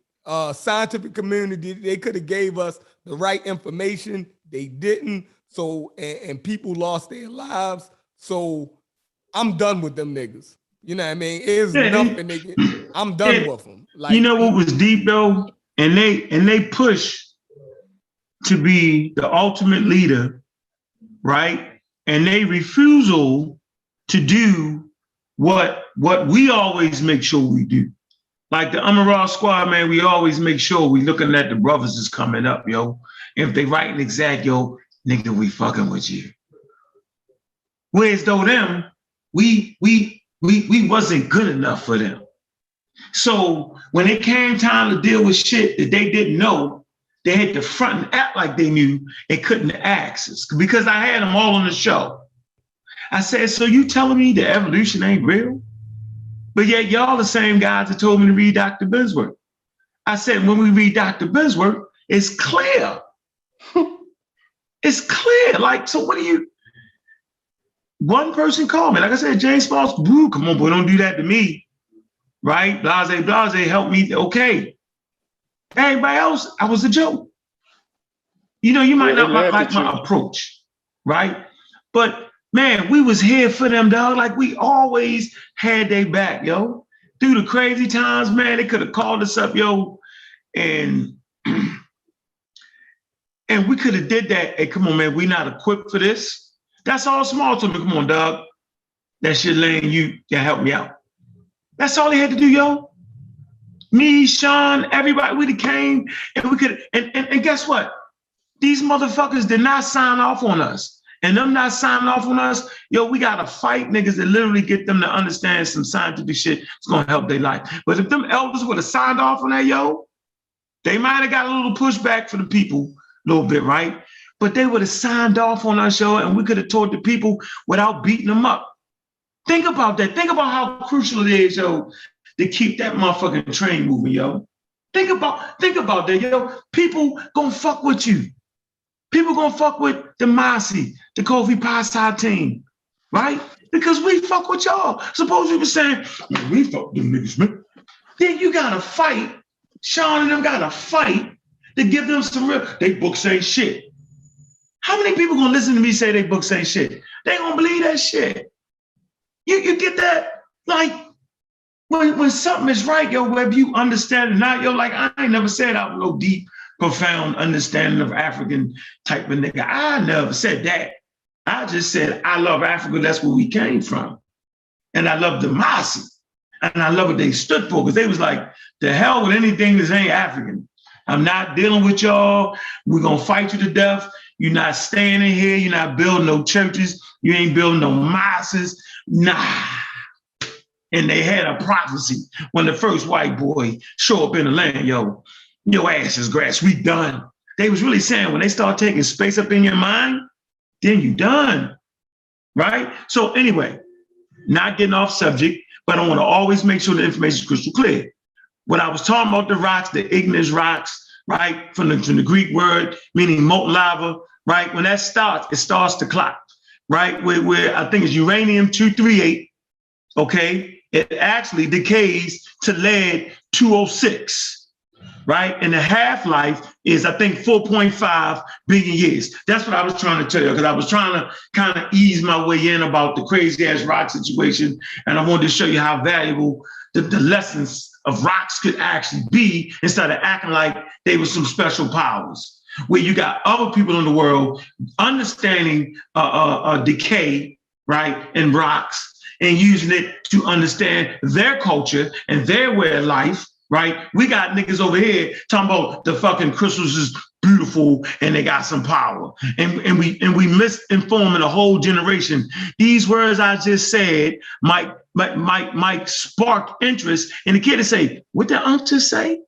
scientific community. They could have gave us the right information. They didn't. So, and people lost their lives. So I'm done with them niggas. You know what I mean? It's nothing, I'm done with them. Like, you know what was deep though? And they push to be the ultimate leader, right? And they refusal to do what we always make sure we do. Like the Amaral squad, man, we always make sure we looking at the brothers is coming up, yo. If they writing exact, yo, nigga, we fucking with you. Whereas though them, we wasn't good enough for them. So when it came time to deal with shit that they didn't know, they had to front and act like they knew and couldn't ask us. Because I had them all on the show. I said, so you telling me the evolution ain't real? But yet y'all the same guys that told me to read Dr. Bensworth. I said, when we read Dr. Bensworth, it's clear. It's clear. Like, so what do you, one person called me. Like I said, James Sparks, boo, come on, boy, don't do that to me. Right? Blase, help me. Okay. Everybody else, I was a joke. You know, you might not like my approach, right? But man, we was here for them, dog. Like we always had their back, yo. Through the crazy times, man, they could have called us up, yo, and we could have did that. Hey, come on, man, we not equipped for this. That's all small to me. Come on, dog. That shit laying you can help me out. That's all they had to do, yo. Me, Sean, everybody, we came and we could, and guess what? These motherfuckers did not sign off on us. And them not signing off on us, yo, we gotta fight niggas that literally get them to understand some scientific shit that's gonna help their life. But if them elders would have signed off on that, yo, they might have got a little pushback for the people, a little bit, right? But they would have signed off on us, yo, and we could have taught the people without beating them up. Think about that. Think about how crucial it is, yo, to keep that motherfucking train moving, yo. Think about that, yo. People gonna fuck with you. People gonna fuck with the Masi, the Kofi Pasi team, right? Because we fuck with y'all. Suppose you were saying, man, we fuck them niggas, man. Then you gotta fight. Sean and them gotta fight to give them some real, they books ain't shit. How many people gonna listen to me say they books ain't shit? They gonna believe that shit. You get that? Like, when something is right, yo, whether you understand it or not, yo, like I ain't never said I was no deep, profound understanding of African type of nigga. I never said that. I just said, I love Africa. That's where we came from. And I love the Masi. And I love what they stood for because they was like, the hell with anything that ain't African. I'm not dealing with y'all. We're going to fight you to death. You're not staying in here. You're not building no churches. You ain't building no mosques. Nah. And they had a prophecy when the first white boy show up in the land, yo, your ass is grass, we done. They was really saying when they start taking space up in your mind, then you done, right? So anyway, not getting off subject, but I want to always make sure the information is crystal clear. When I was talking about the rocks, the igneous rocks, right, from the Greek word meaning molten lava, right? When that starts, it starts to clock, right? Where I think it's uranium-238, okay? It actually decays to lead-206. Right? And the half-life is, I think, 4.5 billion years. That's what I was trying to tell you, because I was trying to kind of ease my way in about the crazy ass rock situation. And I wanted to show you how valuable the lessons of rocks could actually be, instead of acting like they were some special powers. Where you got other people in the world understanding decay, right, in rocks, and using it to understand their culture and their way of life. Right? We got niggas over here talking about the fucking crystals is beautiful and they got some power. And we misinforming a whole generation. These words I just said might spark interest in the kid to say, what did Unc just say?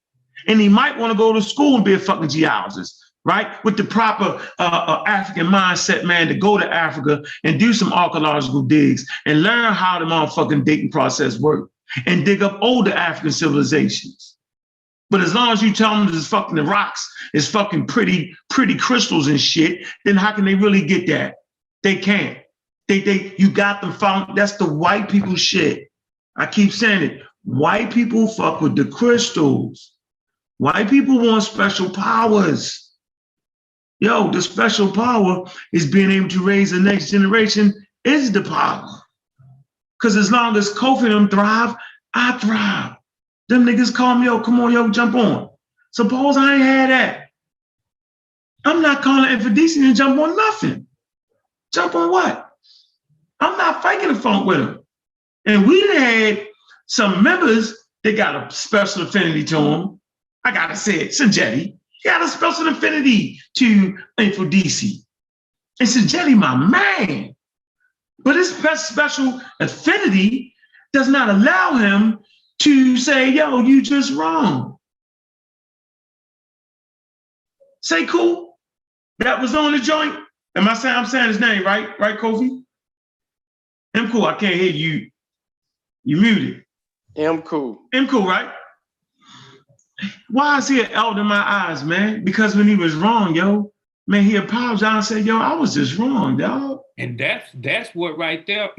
And he might want to go to school and be a fucking geologist, right? With the proper African mindset, man, to go to Africa and do some archaeological digs and learn how the motherfucking dating process works. And dig up older African civilizations. But as long as you tell them this fucking the rocks is fucking pretty crystals and shit, then how can they really get that? They can't. You got them found. That's the white people shit. I keep saying it. White people fuck with the crystals. White people want special powers. Yo, the special power is being able to raise the next generation is the power. Because as long as Kofi and them thrive, I thrive. Them niggas call me, yo, come on, yo, jump on. Suppose I ain't had that. I'm not calling Infidesi to jump on nothing. Jump on what? I'm not faking the funk with them. And we had some members that got a special affinity to them. I gotta say it, Sanjetti. He got a special affinity to Infidesi. And Sanjetti, my man. But his special affinity does not allow him to say, yo, you just wrong. Say cool. That was on the joint. I'm saying his name, right? Right, Kofi? M Cool, I can't hear you. You muted. M Cool. M Cool, right? Why is he an elder in my eyes, man? Because when he was wrong, yo, man, he apologized and said, yo, I was just wrong, dog. And that's what right there.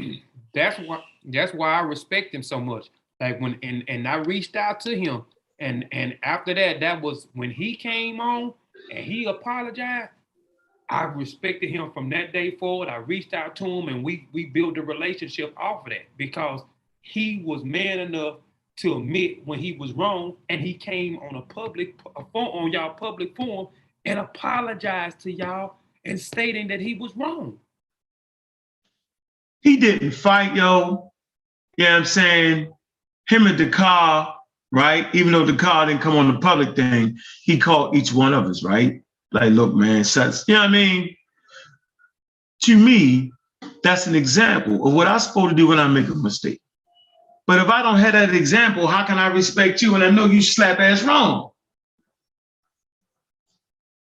That's why I respect him so much. Like when and I reached out to him, and after that was when he came on and he apologized. I respected him from that day forward. I reached out to him and we built a relationship off of that because he was man enough to admit when he was wrong, and he came on y'all public forum and apologized to y'all and stating that he was wrong. He didn't fight, yo. You know what I'm saying? Him and Dakar, right? Even though Dakar didn't come on the public thing, he called each one of us, right? Like, look, man, such, you know what I mean? To me, that's an example of what I'm supposed to do when I make a mistake. But if I don't have that example, how can I respect you when I know you slap ass wrong?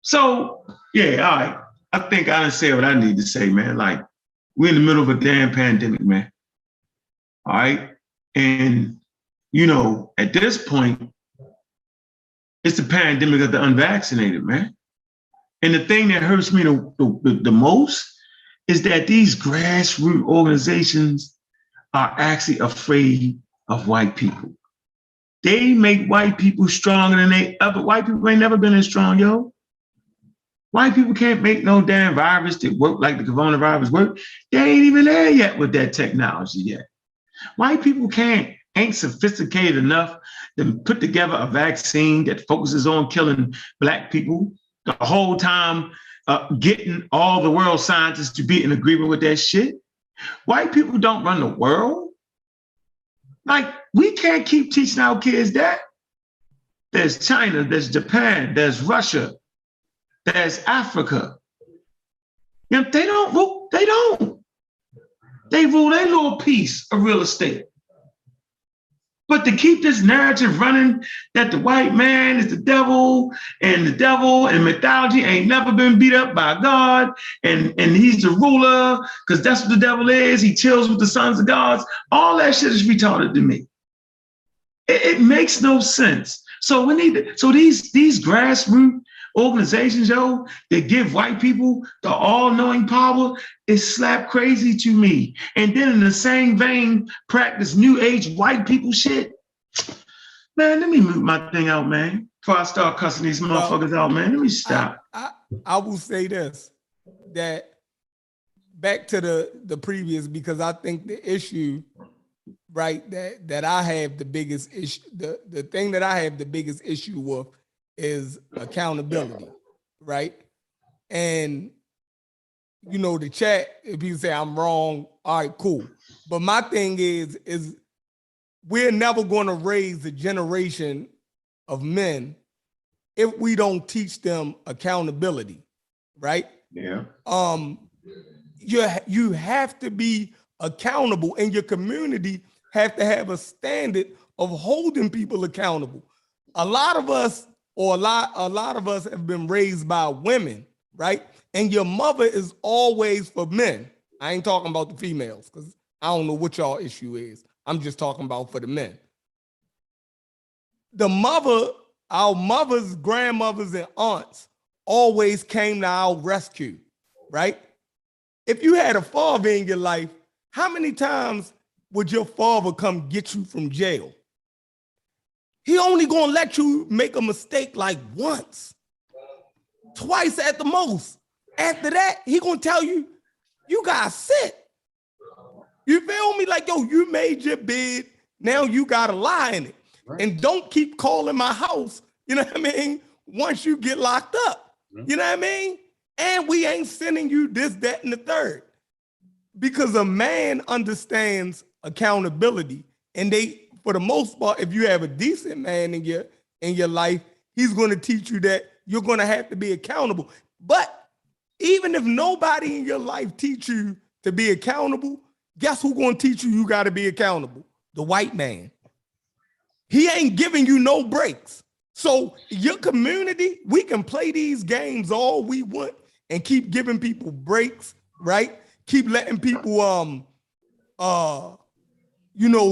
So, yeah, all right. I think I done said what I need to say, man. Like, we're in the middle of a damn pandemic, man. All right? And, you know, at this point, it's the pandemic of the unvaccinated, man. And the thing that hurts me the most is that these grassroots organizations are actually afraid of white people. They make white people stronger than they ever. White people ain't never been as strong, yo. White people can't make no damn virus that work like the coronavirus work. They ain't even there yet with that technology yet. White people ain't sophisticated enough to put together a vaccine that focuses on killing Black people the whole time, getting all the world scientists to be in agreement with that shit. White people don't run the world. Like, we can't keep teaching our kids that. there's China, there's Japan, there's Russia, there's Africa. You know, they don't rule, they don't. They rule their little piece of real estate. But to keep this narrative running that the white man is the devil and mythology ain't never been beat up by God and he's the ruler because that's what the devil is. He chills with the sons of gods. All that shit is retarded to me. It makes no sense. So these grassroots organizations, yo, that give white people the all-knowing power is slap crazy to me. And then in the same vein, practice new age white people shit. Man, let me move my thing out, man. Before I start cussing these motherfuckers out, man. Let me stop. I will say this, that back to the previous, because I think the issue, right, that I have the biggest issue, the thing that I have the biggest issue with is accountability, right? And you know, the chat, if you say I'm wrong, all right, cool. But my thing is we're never going to raise a generation of men if we don't teach them accountability, right? Yeah. You have to be accountable, and your community have to have a standard of holding people accountable. A lot of us have been raised by women, right? And your mother is always for men. I ain't talking about the females because I don't know what y'all issue is. I'm just talking about for the men. Our mothers, grandmothers, and aunts always came to our rescue, right? If you had a father in your life, how many times would your father come get you from jail? He only gonna let you make a mistake like once, twice at the most. After that, he gonna tell you, you gotta sit. You feel me? Like, yo, you made your bed, now you gotta lie in it. Right. And don't keep calling my house, you know what I mean? Once you get locked up, you know what I mean? And we ain't sending you this, that, and the third. Because a man understands accountability, and for the most part, if you have a decent man in your life, he's going to teach you that you're going to have to be accountable. But even if nobody in your life teach you to be accountable, guess who's going to teach you got to be accountable? The white man. He ain't giving you no breaks. So your community, we can play these games all we want and keep giving people breaks, right? Keep letting people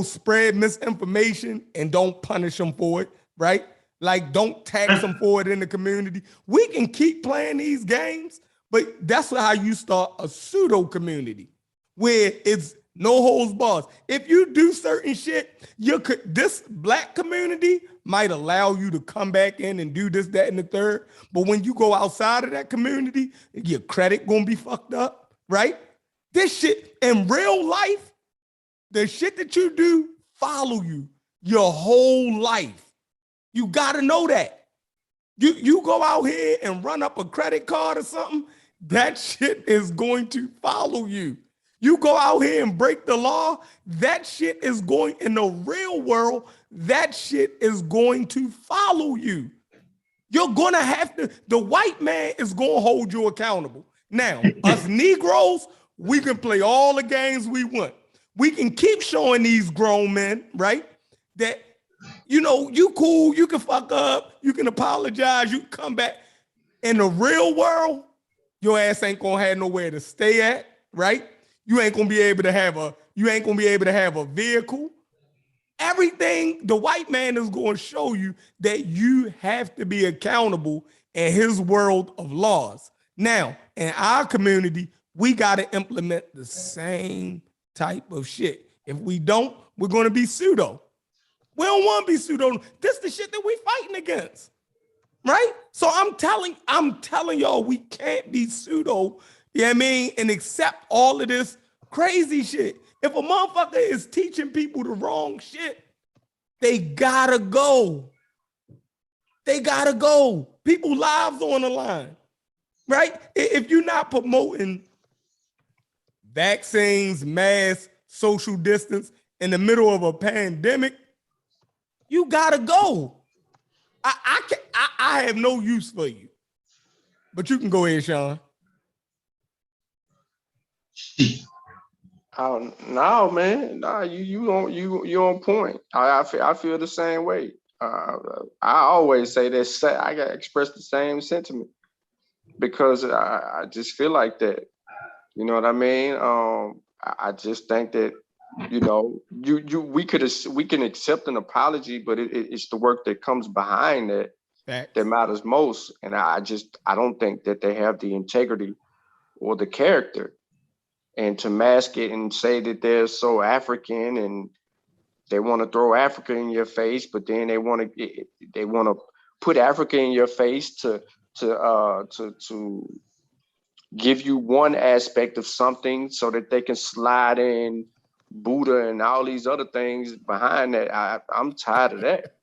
spread misinformation and don't punish them for it, right? Like, don't tax them for it in the community. We can keep playing these games, but that's how you start a pseudo community where it's no holds barred. If you do certain shit, this black community might allow you to come back in and do this, that, and the third. But when you go outside of that community, your credit gonna be fucked up, right? This shit in real life, the shit that you do follow you your whole life. You gotta know that. You go out here and run up a credit card or something, that shit is going to follow you. You go out here and break the law, that shit is going, in the real world, that shit is going to follow you. You're gonna have to, the white man is gonna hold you accountable. Now, us Negroes, we can play all the games we want. We can keep showing these grown men, right, that, you know, you cool, you can fuck up, you can apologize, you can come back. In the real world, your ass ain't gonna have nowhere to stay at, right? You ain't gonna be able to have a vehicle. Everything, the white man is gonna show you that you have to be accountable in his world of laws. Now, in our community, we gotta implement the same type of shit. If we don't, we're gonna be pseudo. We don't want to be pseudo. This is the shit that we fighting against, right? So I'm telling y'all, we can't be pseudo, you know what I mean, and accept all of this crazy shit. If a motherfucker is teaching people the wrong shit, they gotta go. They gotta go. People's lives on the line, right? If you're not promoting vaccines, masks, social distance in the middle of a pandemic, you gotta go. I have no use for you. But you can go ahead, Sean. Oh no, man, nah, you on point. I feel the same way. I always say that I got express the same sentiment because I just feel like that. You know what I mean? I just think that we can accept an apology, but it's the work that comes behind that matters most. And I don't think that they have the integrity or the character. And to mask it and say that they're so African and they want to throw Africa in your face, but then they want to put Africa in your face to give you one aspect of something so that they can slide in Buddha and all these other things behind that. I'm tired of that.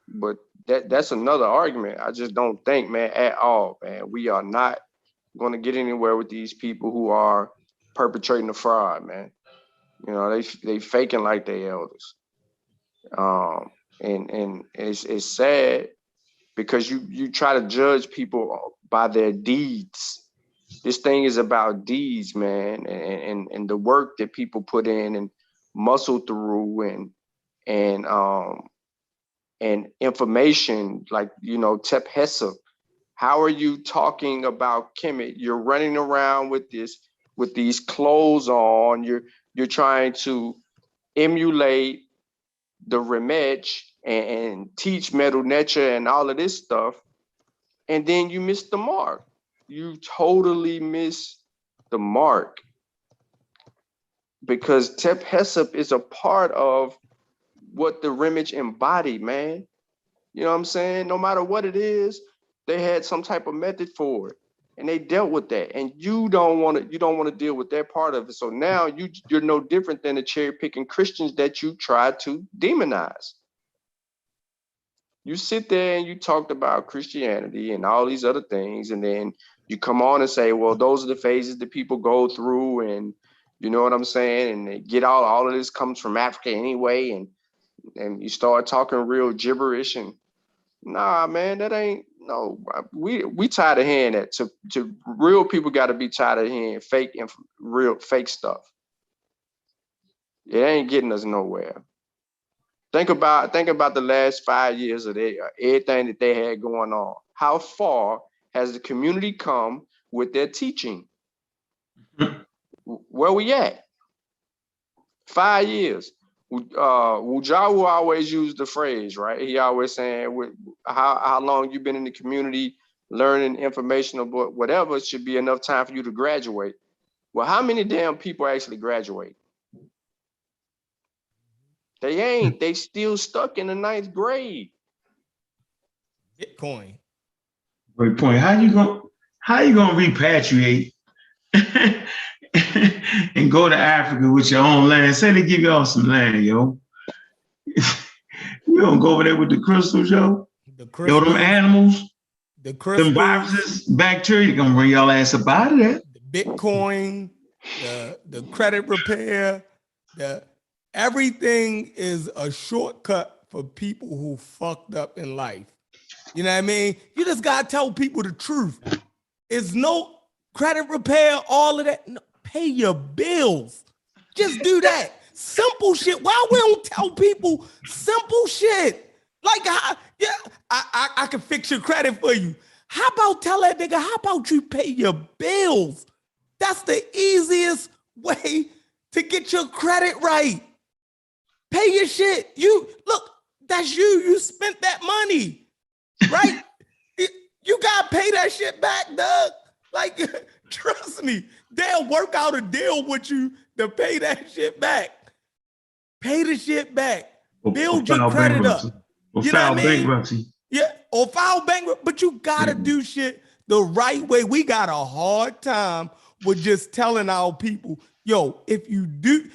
But that's another argument. I just don't think, man, at all, man, we are not going to get anywhere with these people who are perpetrating the fraud, man. You know, they faking like they elders. And it's sad because you try to judge people by their deeds. This thing is about deeds, man, and the work that people put in and muscle through and information like, Tep Hesep. How are you talking about Kemet? You're running around with these clothes on. You're trying to emulate the Remech and teach Medu Neter and all of this stuff, and then you miss the mark. You totally miss the mark because Tep Hesep is a part of what the Remech embodied, man. You know what I'm saying? No matter what it is, they had some type of method for it, and they dealt with that. And you don't want to deal with that part of it. So now you're no different than the cherry picking Christians that you tried to demonize. You sit there and you talked about Christianity and all these other things, and then you come on and say, well, those are the phases that people go through, and you know what I'm saying? And they get all of this comes from Africa anyway, and you start talking real gibberish, and nah, man, that ain't no. We tired of hearing that. To real people got to be tired of hearing real fake stuff. It ain't getting us nowhere. Think about the last 5 years of everything that they had going on. How far has the community come with their teaching? Where we at? 5 years. Wujawu always used the phrase, right? He always saying, how long you been in the community learning information about whatever should be enough time for you to graduate. Well, how many damn people actually graduate? They ain't. They still stuck in the 9th grade. Bitcoin. Great point. How you gonna repatriate and go to Africa with your own land? Say they give y'all some land, yo. You don't go over there with the crystals, yo. Them animals, the crystals, them viruses, bacteria, gonna bring y'all ass up out of there. The Bitcoin, the credit repair, everything is a shortcut for people who fucked up in life. You know what I mean? You just gotta tell people the truth. It's no credit repair, all of that. No, pay your bills. Just do that. Simple shit. Why we don't tell people simple shit? Like, I can fix your credit for you. How about tell that nigga, how about you pay your bills? That's the easiest way to get your credit right. Pay your shit. Look, that's you. You spent that money, right? You gotta pay that shit back, Doug. Like, trust me, they'll work out a deal with you to pay that shit back. Pay the shit back. Build your credit up. Or file bankruptcy. Yeah, or file bankruptcy. But you gotta do shit the right way. We got a hard time with just telling our people, yo, if you do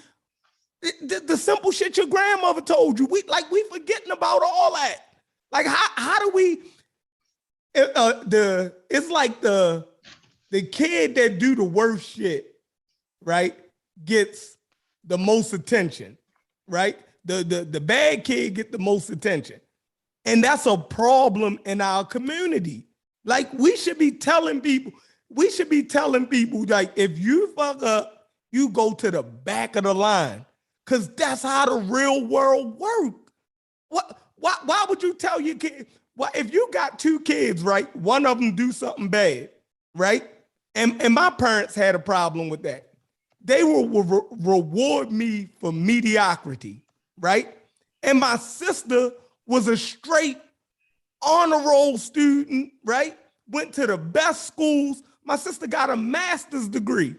the simple shit your grandmother told you, we forgetting about all that. Like, how do we? It's like the kid that do the worst shit, right, gets the most attention, right? The bad kid get the most attention. And that's a problem in our community. Like we should be telling people, like, if you fuck up, you go to the back of the line. Cause that's how the real world works. Why would you tell your kid? Well, if you got 2 kids, right? One of them do something bad, right? And my parents had a problem with that. They will reward me for mediocrity, right? And my sister was a straight honor roll student, right? Went to the best schools. My sister got a master's degree.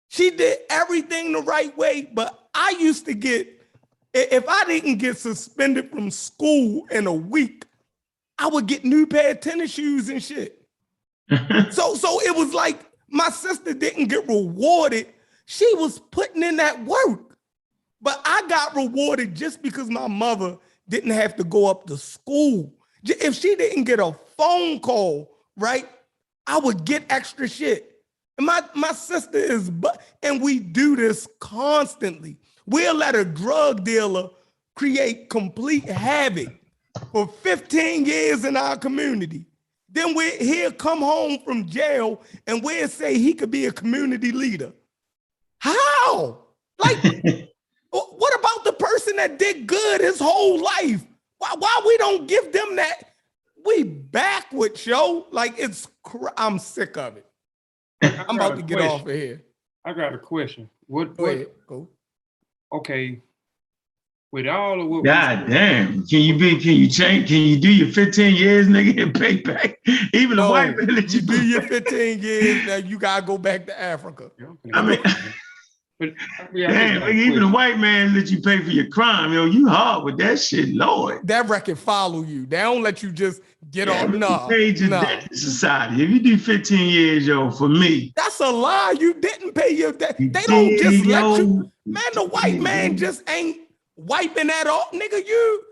She did everything the right way, but I used to get, if I didn't get suspended from school in a week, I would get new pair of tennis shoes and shit. So it was like my sister didn't get rewarded. She was putting in that work. But I got rewarded just because my mother didn't have to go up to school. If she didn't get a phone call, right, I would get extra shit. And my sister is, and we do this constantly. We'll let a drug dealer create complete havoc for 15 years in our community. Then he'll come home from jail and we'll say he could be a community leader. How? Like, what about the person that did good his whole life? Why we don't give them that? We backwards, yo. Like, I'm sick of it. I'm about to get off of here. I got a question. Go ahead. Go. Okay. With all of what God damn. Can you do your 15 years, nigga, and pay back? Even the white man that you do your 15 years, now you gotta go back to Africa. I mean, damn, even the white man let you pay for your crime, yo. You hard with that shit, Lord. That record follow you. They don't let you just get off. No. Society. If you do 15 years, yo, for me. That's a lie. You didn't pay your debt. They don't just let you. Man, the white man just ain't wiping that off. Nigga, you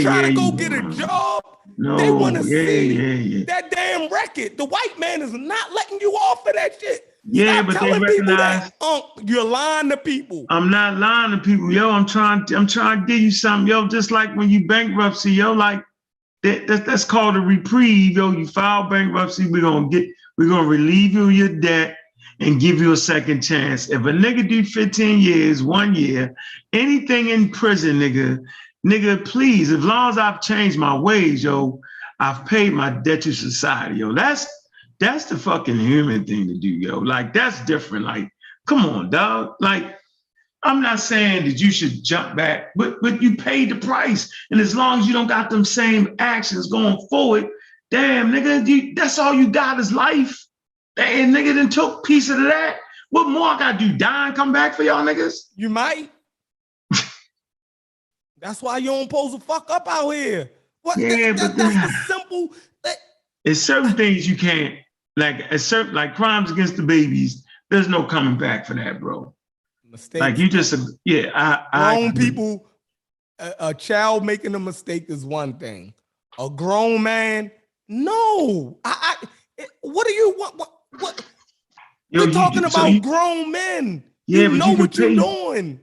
try to go get a job. No, they want to see that damn record. The white man is not letting you off of that shit. Yeah, but they recognize you're lying to people. I'm not lying to people, yo. I'm trying to give you something, yo. Just like when you bankruptcy, yo, like that's called a reprieve, yo. You file bankruptcy, we're gonna relieve you of your debt and give you a second chance. If a nigga do 15 years, 1 year, anything in prison, nigga, please, as long as I've changed my ways, yo, I've paid my debt to society, yo. That's the fucking human thing to do, yo. Like, that's different. Like, come on, dog. Like, I'm not saying that you should jump back, but you paid the price. And as long as you don't got them same actions going forward, damn, nigga, that's all you got is life. And nigga done took a piece of that. What more I gotta do? Die and come back for y'all niggas? You might. That's why you don't supposed to fuck up out here. What? Yeah, that's the simple. It's certain things you can't. Like crimes against the babies, there's no coming back for that, bro. Mistakes. Like you just, grown people, a child making a mistake is one thing. A grown man, no. What do you want? What? We're talking about grown men. Yeah, you know what you're doing.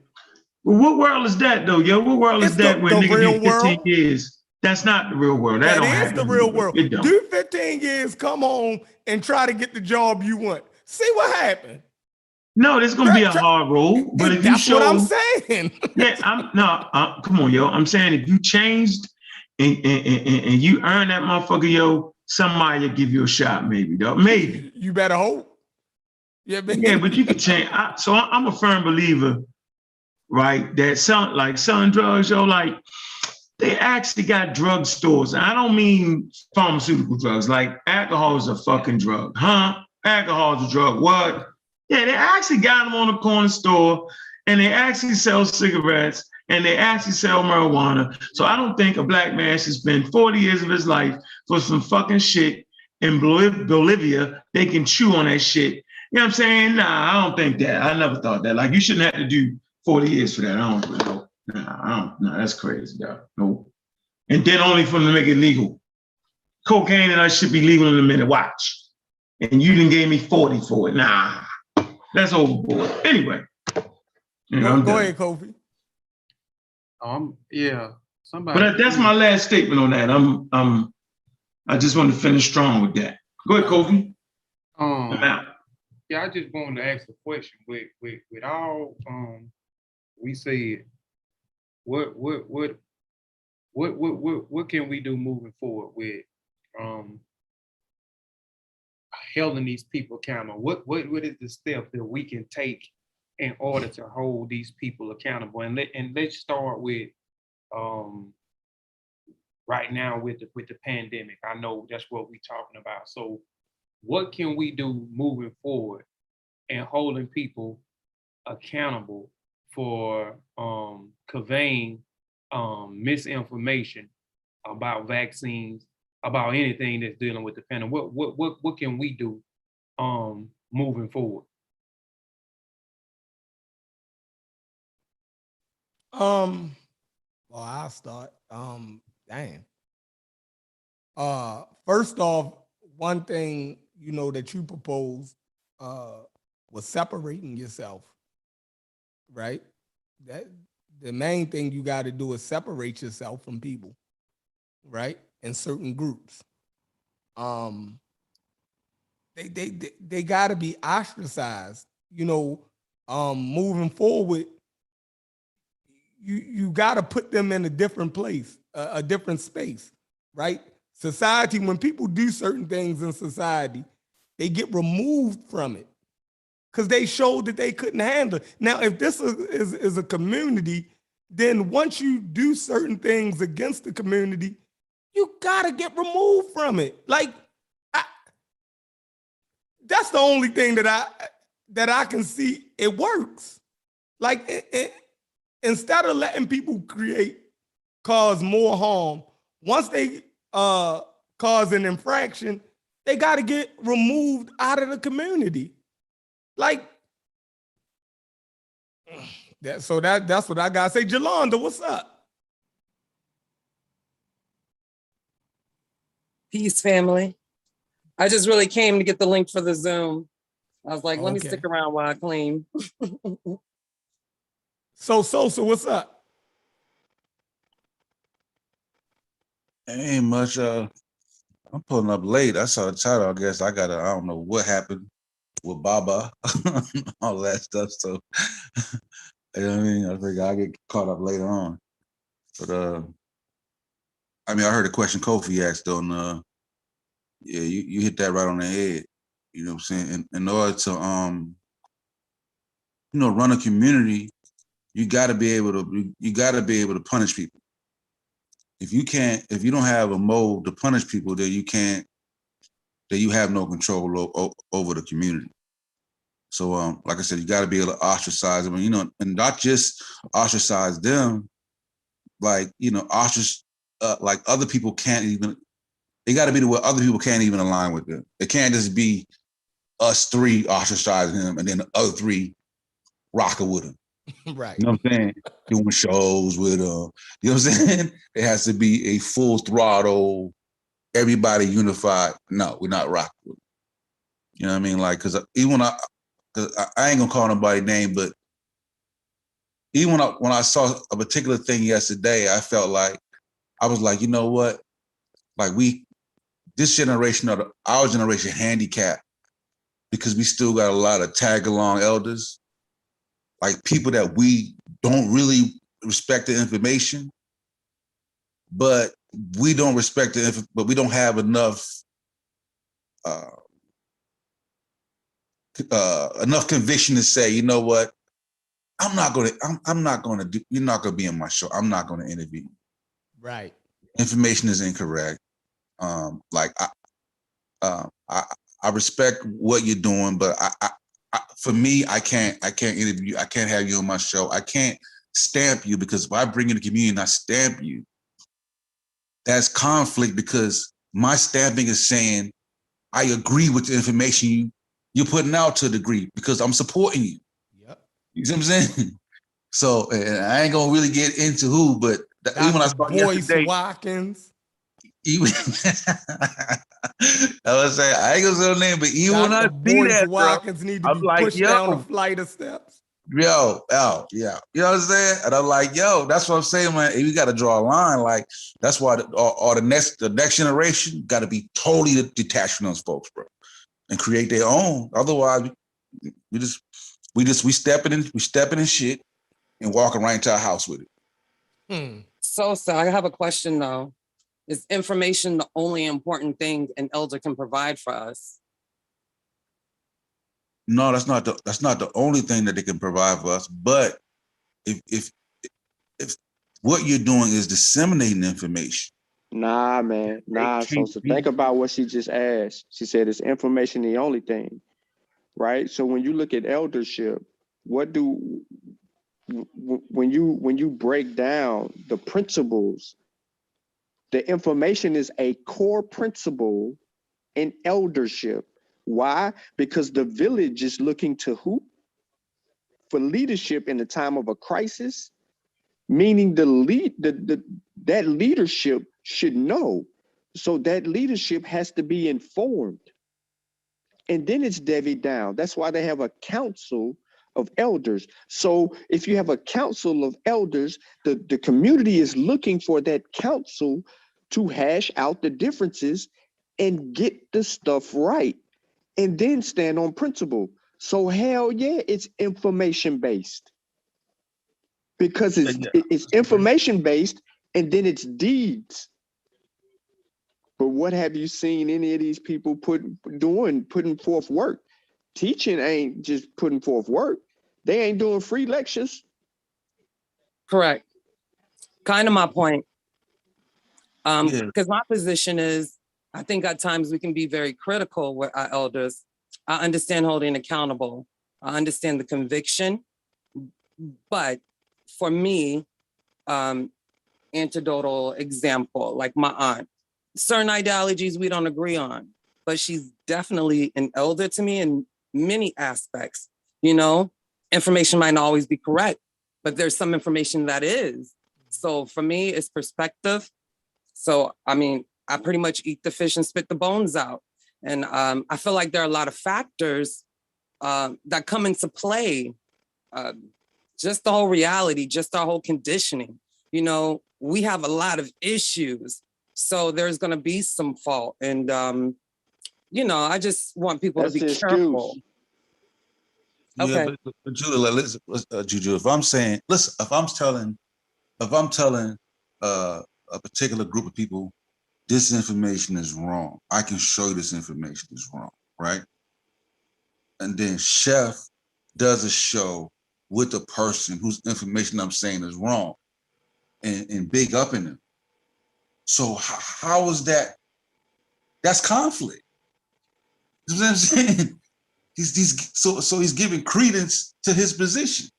Well, what world is that though, yo? What world is that when nigga do 15 years? That's not the real world. That is the real world. Do 15 years, come home and try to get the job you want. See what happened. No, there's gonna be a hard role. But if you show, what I'm saying. Yeah, come on, yo. I'm saying if you changed and you earn that motherfucker, yo, somebody will give you a shot, maybe, though. Maybe. You better hope. Yeah, but you can change. So I'm a firm believer, right? That selling drugs, yo, like. They actually got drug stores. And I don't mean pharmaceutical drugs. Like alcohol is a fucking drug. Huh? Alcohol is a drug. What? Yeah, they actually got them on the corner store and they actually sell cigarettes and they actually sell marijuana. So I don't think a black man should spend 40 years of his life for some fucking shit in Bolivia. They can chew on that shit. You know what I'm saying? Nah, I don't think that. I never thought that. Like you shouldn't have to do 40 years for that. I don't know. Nah, that's crazy, dog. No. And then only for them to make it legal. Cocaine and I should be legal in a minute. Watch. And you done gave me 40 for it. Nah, that's overboard. Anyway. Go ahead, Kofi. Yeah. Somebody. But that's my last statement on that. I just want to finish strong with that. Go ahead, Kofi. I'm out. Yeah, I just wanted to ask a question. With all we said, what can we do moving forward with holding these people accountable? What is the step that we can take in order to hold these people accountable? And let's start with right now with the pandemic. I know that's what we're talking about. So what can we do moving forward and holding people accountable for conveying misinformation about vaccines, about anything that's dealing with the pandemic? What can we do moving forward? Well, I'll start. Dang. First off, one thing that you proposed was separating yourself, right? That the main thing you got to do is separate yourself from people, right? In certain groups. They got to be ostracized. Moving forward, you got to put them in a different place, a different space, right? Society, when people do certain things in society, they get removed from it because they showed that they couldn't handle it. Now, if this is a community, then once you do certain things against the community, you gotta get removed from it. Like, that's the only thing that I can see it works. Like, instead of letting people cause more harm, once they cause an infraction, they got to get removed out of the community. Like, that's what I got to say. Jolanda, what's up? Peace, family. I just really came to get the link for the Zoom. I was like, let me stick around while I clean. So what's up? Ain't much. I'm pulling up late. I saw the title. I guess I don't know what happened with Baba, all that stuff. So, you know what I mean? I figure I'll get caught up later on. But I heard the question Kofi asked on. Yeah, you hit that right on the head. You know what I'm saying? In order to run a community, you got to be able to punish people. If you don't have a mode to punish people, then you have no control over the community. So, like I said, you got to be able to ostracize them, and not just ostracize them, like other people can't even. They got to be to where other people can't even align with them. It can't just be us three ostracizing him and then the other three rocking with him. Right. You know what I'm saying? Doing shows with you know what I'm saying? It has to be a full throttle, everybody unified. No, we're not rocking with him. You know what I mean? Like, cause even I ain't gonna call nobody name, but even when I saw a particular thing yesterday, I felt like, I was like, you know what? Like this generation our generation handicapped because we still got a lot of tag along elders, like people that we don't really respect the information, but we don't respect but we don't have enough enough conviction to say, you know what, I'm not gonna do. You're not gonna be in my show. I'm not gonna interview. Right. Information is incorrect. I respect what you're doing, but for me, I can't interview. I can't have you on my show. I can't stamp you, because if I bring you to the community and I stamp you, that's conflict, because my stamping is saying I agree with the information you're putting out to a degree because I'm supporting you. Yep. You see what I'm saying? So, and I ain't gonna really get into who, but even when I saw yesterday, Watkins. I was saying, I ain't gonna say her name, but even when I see that, Watkins need to be pushed down a flight of steps. yo, yeah. You know what I'm saying? And I'm like, yo, that's what I'm saying, man. We got to draw a line. Like, that's why the next generation got to be totally detached from those folks, bro, and create their own. Otherwise, we stepping in shit and walking right into our house with it. So I have a question though. Is information the only important thing an elder can provide for us? No, that's not the only thing that they can provide for us. But if what you're doing is disseminating information. Nah, man. Nah. So think about what she just asked. She said, is information the only thing? Right? So when you look at eldership, when you break down the principles, the information is a core principle in eldership. Why? Because the village is looking to who? For leadership in the time of a crisis, meaning that leadership should know. So that leadership has to be informed. And then it's divvied down. That's why they have a council of elders. So if you have a council of elders, the community is looking for that council to hash out the differences and get the stuff right, and then stand on principle. So hell yeah, it's information based. Because it's information based, and then it's deeds. But what have you seen any of these people putting forth work? Teaching ain't just putting forth work. They ain't doing free lectures. Correct. Kind of my point. Because my position is, I think at times we can be very critical with our elders. I understand holding accountable. I understand the conviction. But for me, anecdotal example, like my aunt, certain ideologies we don't agree on, but she's definitely an elder to me in many aspects. You know, information might not always be correct, but there's some information that is. So for me, it's perspective. So, I mean, I pretty much eat the fish and spit the bones out. And I feel like there are a lot of factors that come into play. Just the whole reality, just our whole conditioning. You know, we have a lot of issues. So there's going to be some fault. And, you know, I just want people to be careful. Okay. Yeah, but Judah, listen, Juju, if I'm telling a particular group of people, this information is wrong, I can show you this information is wrong, right? And then Chef does a show with the person whose information I'm saying is wrong, and big up in them. So how is that? That's conflict. You know what I'm saying? He's giving credence to his position.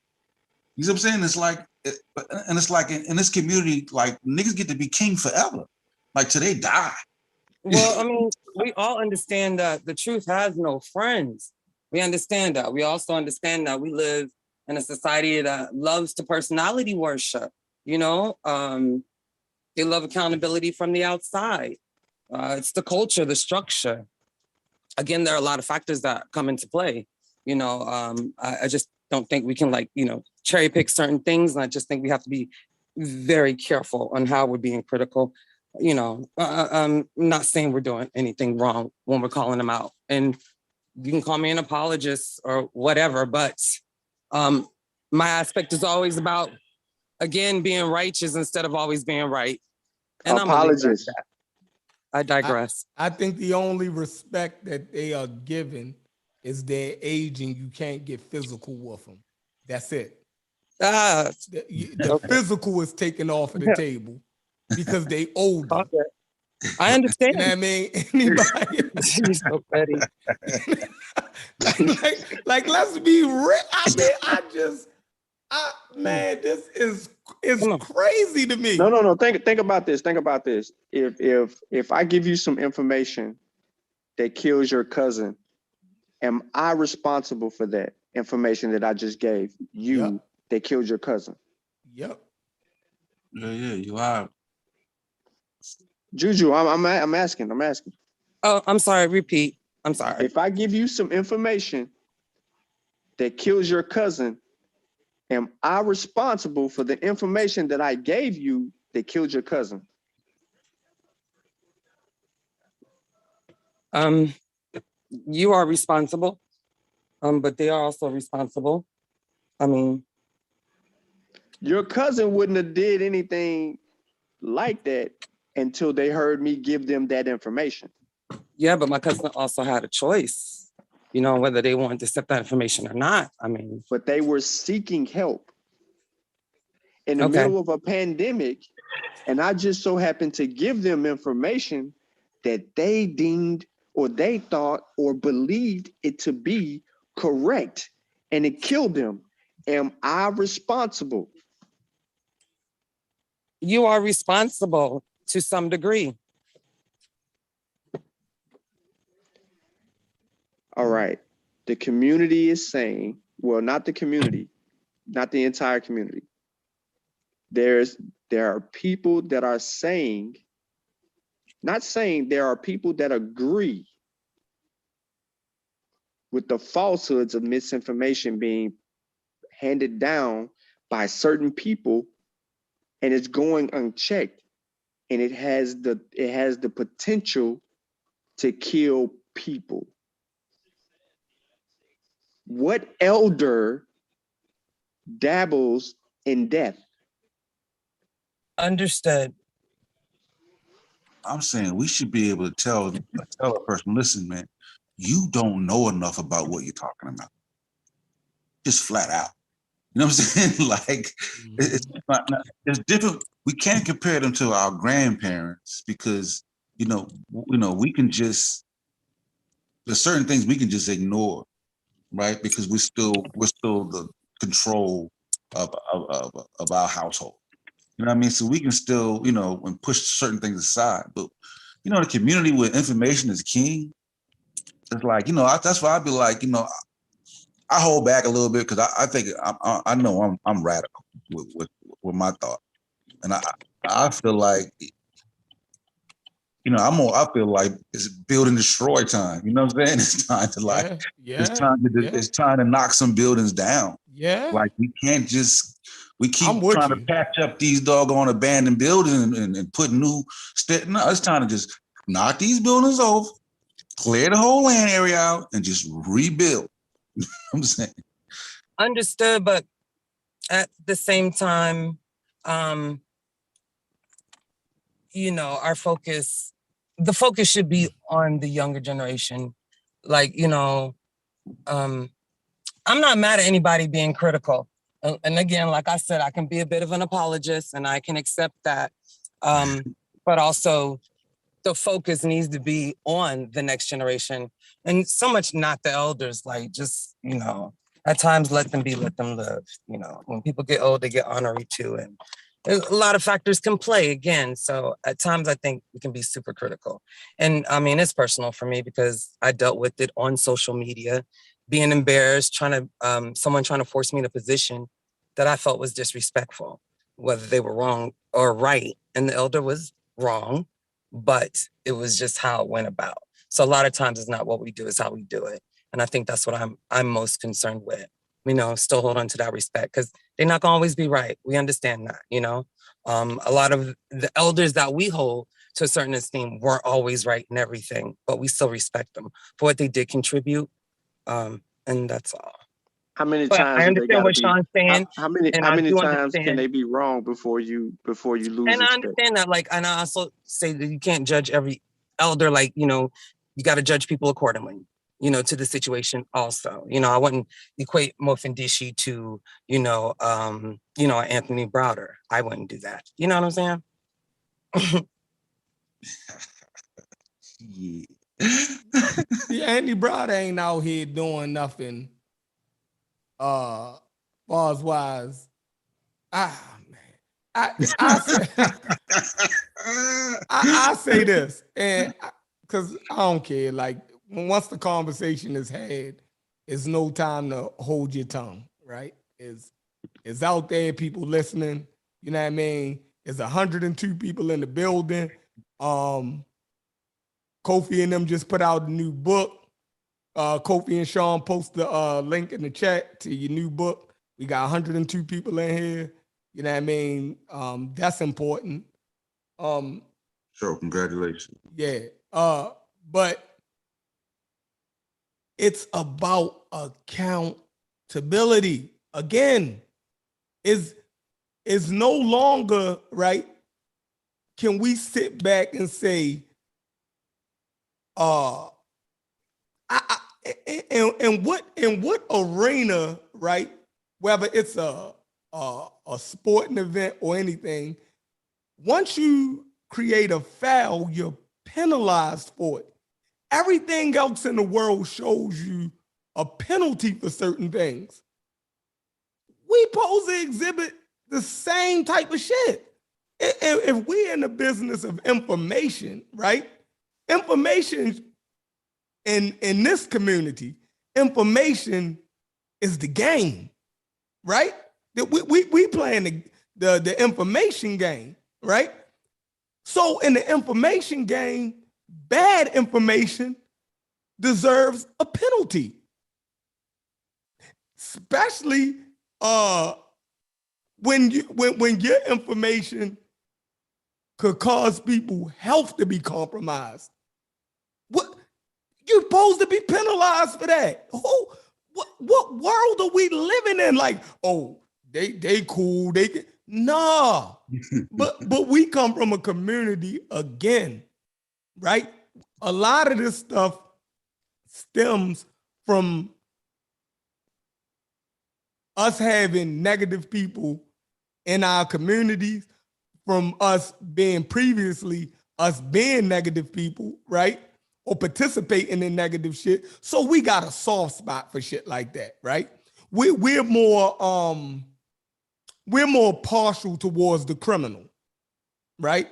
You know what I'm saying? It's like, and it's like in this community, like niggas get to be king forever, like till they die. Well, I mean, we all understand that the truth has no friends. We understand that. We also understand that we live in a society that loves to personality worship. You know, they love accountability from the outside. It's the culture, the structure. Again, there are a lot of factors that come into play. You know, I just don't think we can, like, you know, cherry pick certain things. And I just think we have to be very careful on how we're being critical. You know, I'm not saying we're doing anything wrong when we're calling them out. And you can call me an apologist or whatever, but my aspect is always about, again, being righteous instead of always being right. And apologist. I digress. I think the only respect that they are given is their age, and you can't get physical with them. That's it. The physical is taken off of the table because they older. Okay. I understand. You know what I mean? Anybody? You're so petty. like, let's be real. I mean, man, this is crazy to me. No. Think about this. Think about this. If I give you some information that kills your cousin, am I responsible for that information that I just gave you that killed your cousin? Yep. Yeah, you are. Juju, I'm asking. Oh, I'm sorry. Repeat. I'm sorry. If I give you some information that kills your cousin, Am I responsible for the information that I gave you that killed your cousin? You are responsible, but they are also responsible. I mean, Your cousin wouldn't have did anything like that until they heard me give them that information. yeah, but my cousin also had a choice, you know, whether they wanted to accept that information or not. I mean, But they were seeking help in the Okay. middle of a pandemic, and I just so happened to give them information that they deemed or they thought or believed it to be correct, and it killed them. Am I responsible? you are responsible to some degree. All right. The community is saying, well, not the community, not the entire community. There are people that are saying, not saying, there are people that agree with the falsehoods of misinformation being handed down by certain people, and it's going unchecked, and it has the potential to kill people. What elder dabbles in death? Understood. I'm saying we should be able to tell a person, listen, man, you don't know enough about what you're talking about. Just flat out. You know what I'm saying? Like, it's different. We can't compare them to our grandparents because, you know, we can just, there's certain things we can just ignore, right? Because we're still the control of our household. You know what I mean? So we can still, and push certain things aside. But, in a community where information is king, it's like, that's why I'd be like, I hold back a little bit because I think I know I'm radical with my thought. And I feel like, I feel like it's build and destroy time. You know what I'm saying? It's time to it's time to knock some buildings down. Yeah. Like we keep I'm with trying you. to patch up these doggone abandoned buildings and put new no, it's time to just knock these buildings over, clear the whole land area out, and just rebuild. I'm saying. Understood, but at the same time, our focus, the focus should be on the younger generation. Like, I'm not mad at anybody being critical. And again, like I said, I can be a bit of an apologist and I can accept that. But also the focus needs to be on the next generation and so much not the elders, like just, at times let them live. When people get old, they get ornery too. And there's a lot of factors can play again. So at times I think we can be super critical. And I mean, it's personal for me because I dealt with it on social media, being embarrassed, someone trying to force me in a position that I felt was disrespectful, whether they were wrong or right. And the elder was wrong, but it was just how it went about. So a lot of times it's not what we do, it's how we do it. And I think that's what I'm most concerned with. Still hold on to that respect because they're not gonna always be right. We understand that, a lot of the elders that we hold to a certain esteem weren't always right in everything, but we still respect them for what they did contribute. And that's all. How many But times? I understand what Sean's saying. How many times can they be wrong before you lose And I respect? understand that, and I also say that you can't judge every elder, you got to judge people accordingly, to the situation also. I wouldn't equate Mofindishi to, Anthony Browder. I wouldn't do that. You know what I'm saying? Yeah. Anthony Browder ain't out here doing nothing. Bars wise. Man. I say this, and because I don't care. Like once the conversation is had, it's no time to hold your tongue. Right? It's out there. People listening. You know what I mean? There's 102 people in the building. Kofi and them just put out a new book. Kofi and Sean post the link in the chat to your new book. We got 102 people in here. You know what I mean? That's important. Sure, congratulations. Yeah. But it's about accountability. Again, is no longer, right? Can we sit back and say, in what arena, right? Whether it's a sporting event or anything, once you create a foul, you're penalized for it. Everything else in the world shows you a penalty for certain things. We supposed to exhibit the same type of shit. If we're in the business of information, right? Information in this community, information is the game, right? We playing the information game, right? So in the information game, bad information deserves a penalty, especially when your information could cause people's health to be compromised. What you're supposed to be penalized for that? What world are we living in? Like, oh, they cool, nah. but we come from a community again, right? A lot of this stuff stems from us having negative people in our communities, from us being negative people, right? Or participating in negative shit. So we got a soft spot for shit like that, right? We're more partial towards the criminal, right?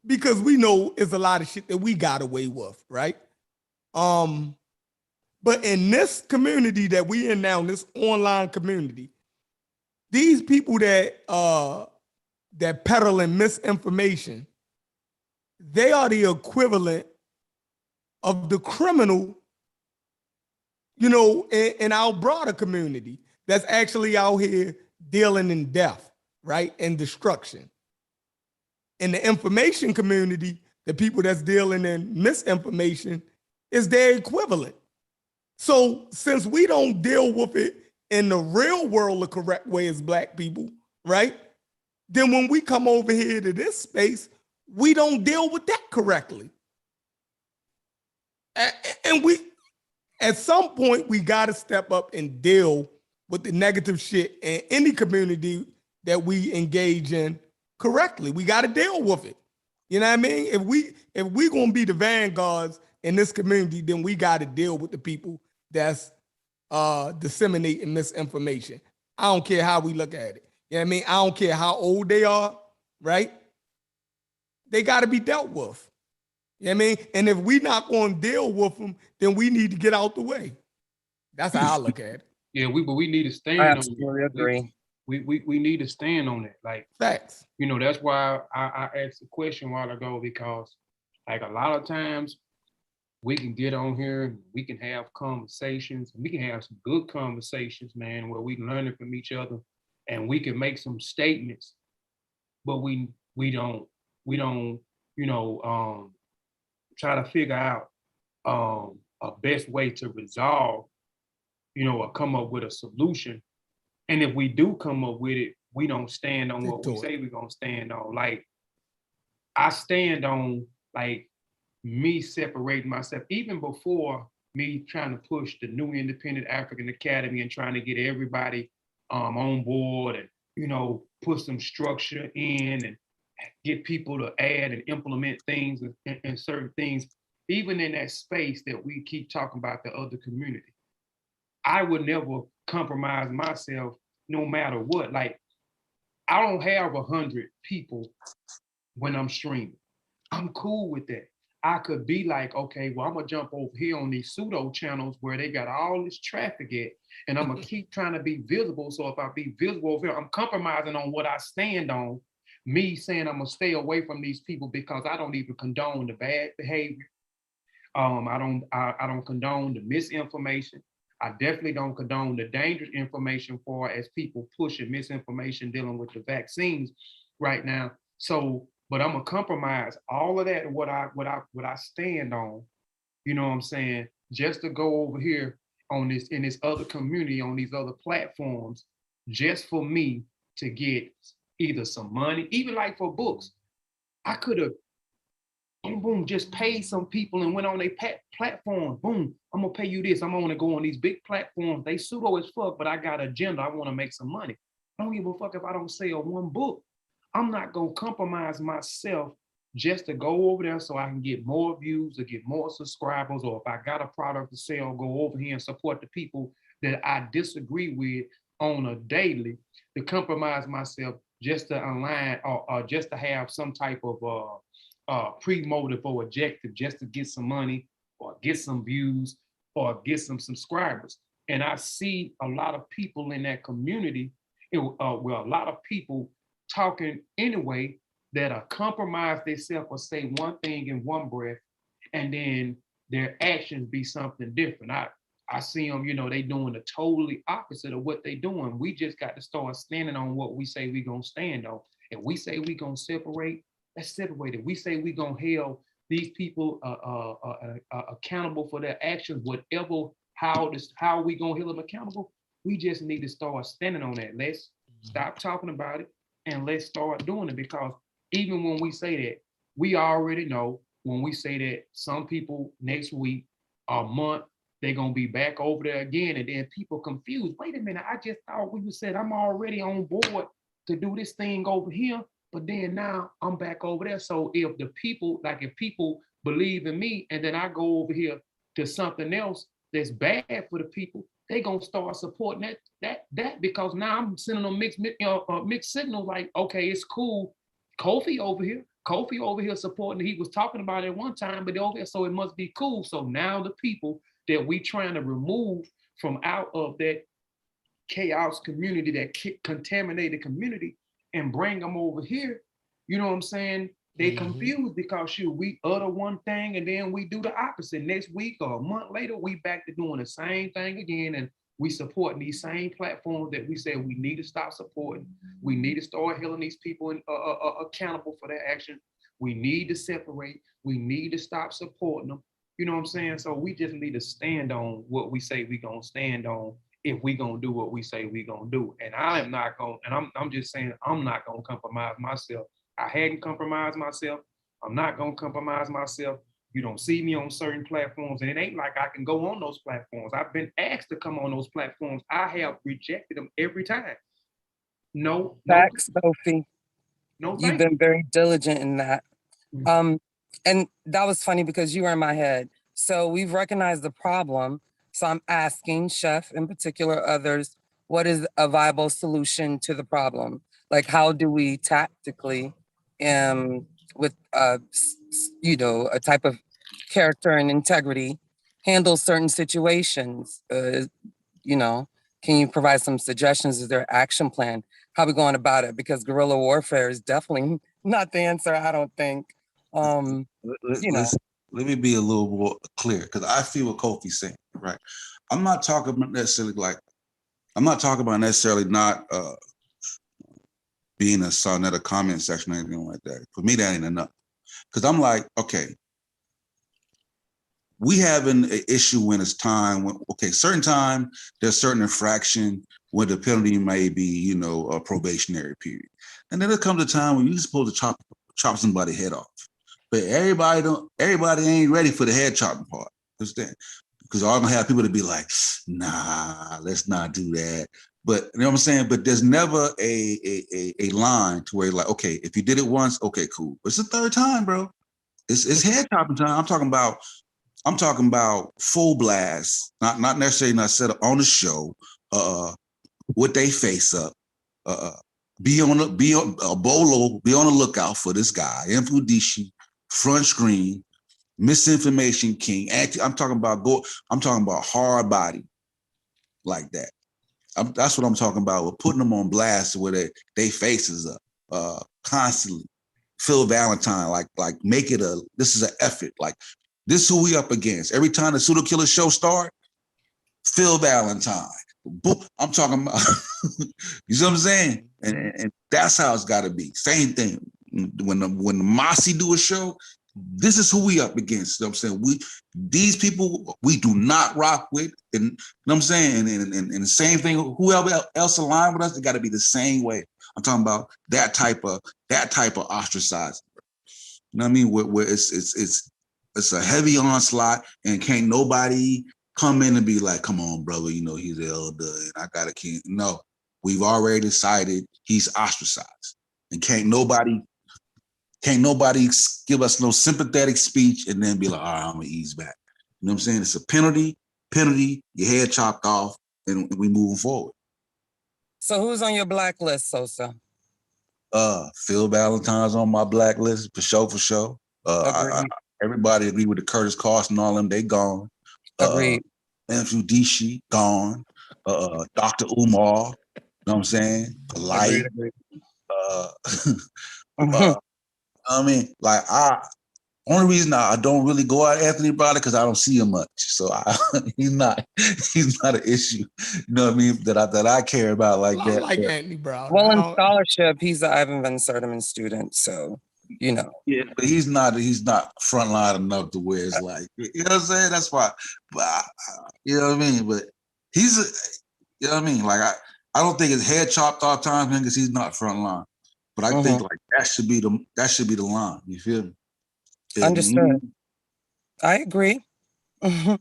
Because we know it's a lot of shit that we got away with, right? But in this community that we in now, this online community, these people that peddling misinformation, they are the equivalent of the criminal, in our broader community that's actually out here dealing in death, right? And destruction. In the information community, the people that's dealing in misinformation is their equivalent. So since we don't deal with it in the real world the correct way as Black people, right? Then when we come over here to this space, we don't deal with that correctly. And at some point, we got to step up and deal with the negative shit in any community that we engage in correctly. We got to deal with it. You know what I mean? If we gonna be the vanguards in this community, then we got to deal with the people that's disseminating misinformation. I don't care how we look at it. You know what I mean? I don't care how old they are, right? They got to be dealt with. You know what I mean? And if we not going to deal with them, then we need to get out the way. That's how I look at it. Yeah, but we need to stand I on absolutely it. agree. We need to stand on it. Like, facts. That's why I asked the question a while ago, because like a lot of times we can get on here and we can have conversations, and we can have some good conversations, man, where we learn from each other and we can make some statements, but we don't try to figure out a best way to resolve, or come up with a solution. And if we do come up with it, we don't stand on what we say we're gonna stand on. Like, I stand on like me separating myself, even before me trying to push the New Independent African Academy and trying to get everybody on board and put some structure in and get people to add and implement things and certain things, even in that space that we keep talking about the other community. I would never compromise myself no matter what. Like, I don't have 100 people when I'm streaming. I'm cool with that. I could be like, okay, well, I'm gonna jump over here on these pseudo channels where they got all this traffic at, and I'm gonna keep trying to be visible. So if I be visible over here, I'm compromising on what I stand on. Me saying I'm gonna stay away from these people because I don't even condone the bad behavior. I don't condone the misinformation. I definitely don't condone the dangerous information for as people pushing misinformation dealing with the vaccines right now. So, but I'm gonna compromise all of that what I stand on, you know what I'm saying, just to go over here on this in this other community on these other platforms, just for me to get either some money, even like for books. I could have boom, boom, just paid some people and went on their platform. Boom, I'm gonna pay you this. I'm gonna go on these big platforms. They pseudo as fuck, but I got an agenda. I want to make some money. I don't give a fuck if I don't sell one book. I'm not gonna compromise myself just to go over there so I can get more views or get more subscribers, or if I got a product to sell, go over here and support the people that I disagree with on a daily, to compromise myself just to align or just to have some type of pre-motive or objective just to get some money or get some views or get some subscribers. And I see a lot of people in that community, a lot of people talking anyway that compromise themselves or say one thing in one breath and then their actions be something different. I see them, they doing the totally opposite of what they doing. We just got to start standing on what we say we gonna stand on. If we say we gonna separate, let's separate it. We say we gonna hold these people accountable for their actions, whatever, how we gonna hold them accountable. We just need to start standing on that. Let's stop talking about it and let's start doing it, because even when we say that, we already know when we say that some people next week or month, they're gonna be back over there again, and then people confused. Wait a minute, I just thought we said I'm already on board to do this thing over here, but then now I'm back over there. So if people believe in me and then I go over here to something else that's bad for the people, they gonna start supporting that because now I'm sending them mixed signals like, okay, it's cool. Kofi over here supporting. He was talking about it at one time, but over here, so it must be cool. So now the people that we trying to remove from out of that chaos community, that contaminated community, and bring them over here, you know what I'm saying? They confused because we utter one thing and then we do the opposite. Next week or a month later, we back to doing the same thing again, and we supporting these same platforms that we said we need to stop supporting. We need to start holding these people accountable for their action. We need to separate. We need to stop supporting them. You know what I'm saying? So we just need to stand on what we say we gonna stand on if we gonna do what we say we gonna do. And I am not gonna, and I'm just saying, I'm not gonna compromise myself. I hadn't compromised myself. I'm not gonna compromise myself. You don't see me on certain platforms, and it ain't like I can go on those platforms. I've been asked to come on those platforms. I have rejected them every time. No. Facts, Kofi. No, you've been very diligent in that. And that was funny because you were in my head. So we've recognized the problem. So I'm asking Chef in particular, others, what is a viable solution to the problem? Like, how do we tactically, with a type of character and integrity, handle certain situations? Can you provide some suggestions? Is there an action plan? How are we going about it? Because guerrilla warfare is definitely not the answer, I don't think. Let me be a little more clear, because I feel what Kofi's saying, right? I'm not talking about necessarily not being a sonnet, a comment section or anything like that. For me, that ain't enough. Because I'm like, okay, we having an issue when it's time when, certain time, there's certain infraction where the penalty may be, a probationary period. And then there comes a time when you're supposed to chop somebody's head off. But everybody ain't ready for the head chopping part. Understand? Because I'm gonna have people to be like, nah, let's not do that. But you know what I'm saying? But there's never a line to where you're like, okay, if you did it once, okay, cool. But it's the third time, bro. It's head chopping time. I'm talking about full blast, not necessarily not set up on the show, with they face up, be on the lookout for this guy, Mfudishi, front screen, misinformation king. I'm talking about hard body like that. That's what I'm talking about. We're putting them on blast where they faces up constantly. Phil Valentine, like make it this is an effort. Like, this is who we up against. Every time the Pseudo Killer show start, Phil Valentine. I'm talking about, you see what I'm saying? And that's how it's got to be. Same thing. When the Mossy do a show, this is who we up against. You know what I'm saying? These people we do not rock with, and you know what I'm saying? And the same thing, whoever else aligned with us, it got to be the same way. I'm talking about that type of ostracizing. You know what I mean? Where it's a heavy onslaught, and can't nobody come in and be like, come on, brother, you know, he's the elder and I got a king. No, we've already decided he's ostracized. And can't nobody give us no sympathetic speech and then be like, all right, I'm gonna ease back. You know what I'm saying? It's a penalty, your head chopped off, and we moving forward. So who's on your blacklist, Sosa? Phil Valentine's on my blacklist for sure. Everybody agree with the Curtis Carson, all them, they gone. Agreed. Andrew Dishi, gone. Dr. Umar, you know what I'm saying? Light. I mean, like only reason I don't really go at Anthony Browder because I don't see him much. So he's not an issue. You know what I mean? That I care about like that. I like Anthony Browder. Well, in scholarship, he's an Ivan Van Sertima student, so you know. Yeah, but he's not frontline enough to where it's like, you know what I'm saying? That's why, but you know what I mean? But he's you know what I mean? Like I don't think his head chopped off time because he's not frontline. But I think like that should be the line. You feel me? Understood. I agree. And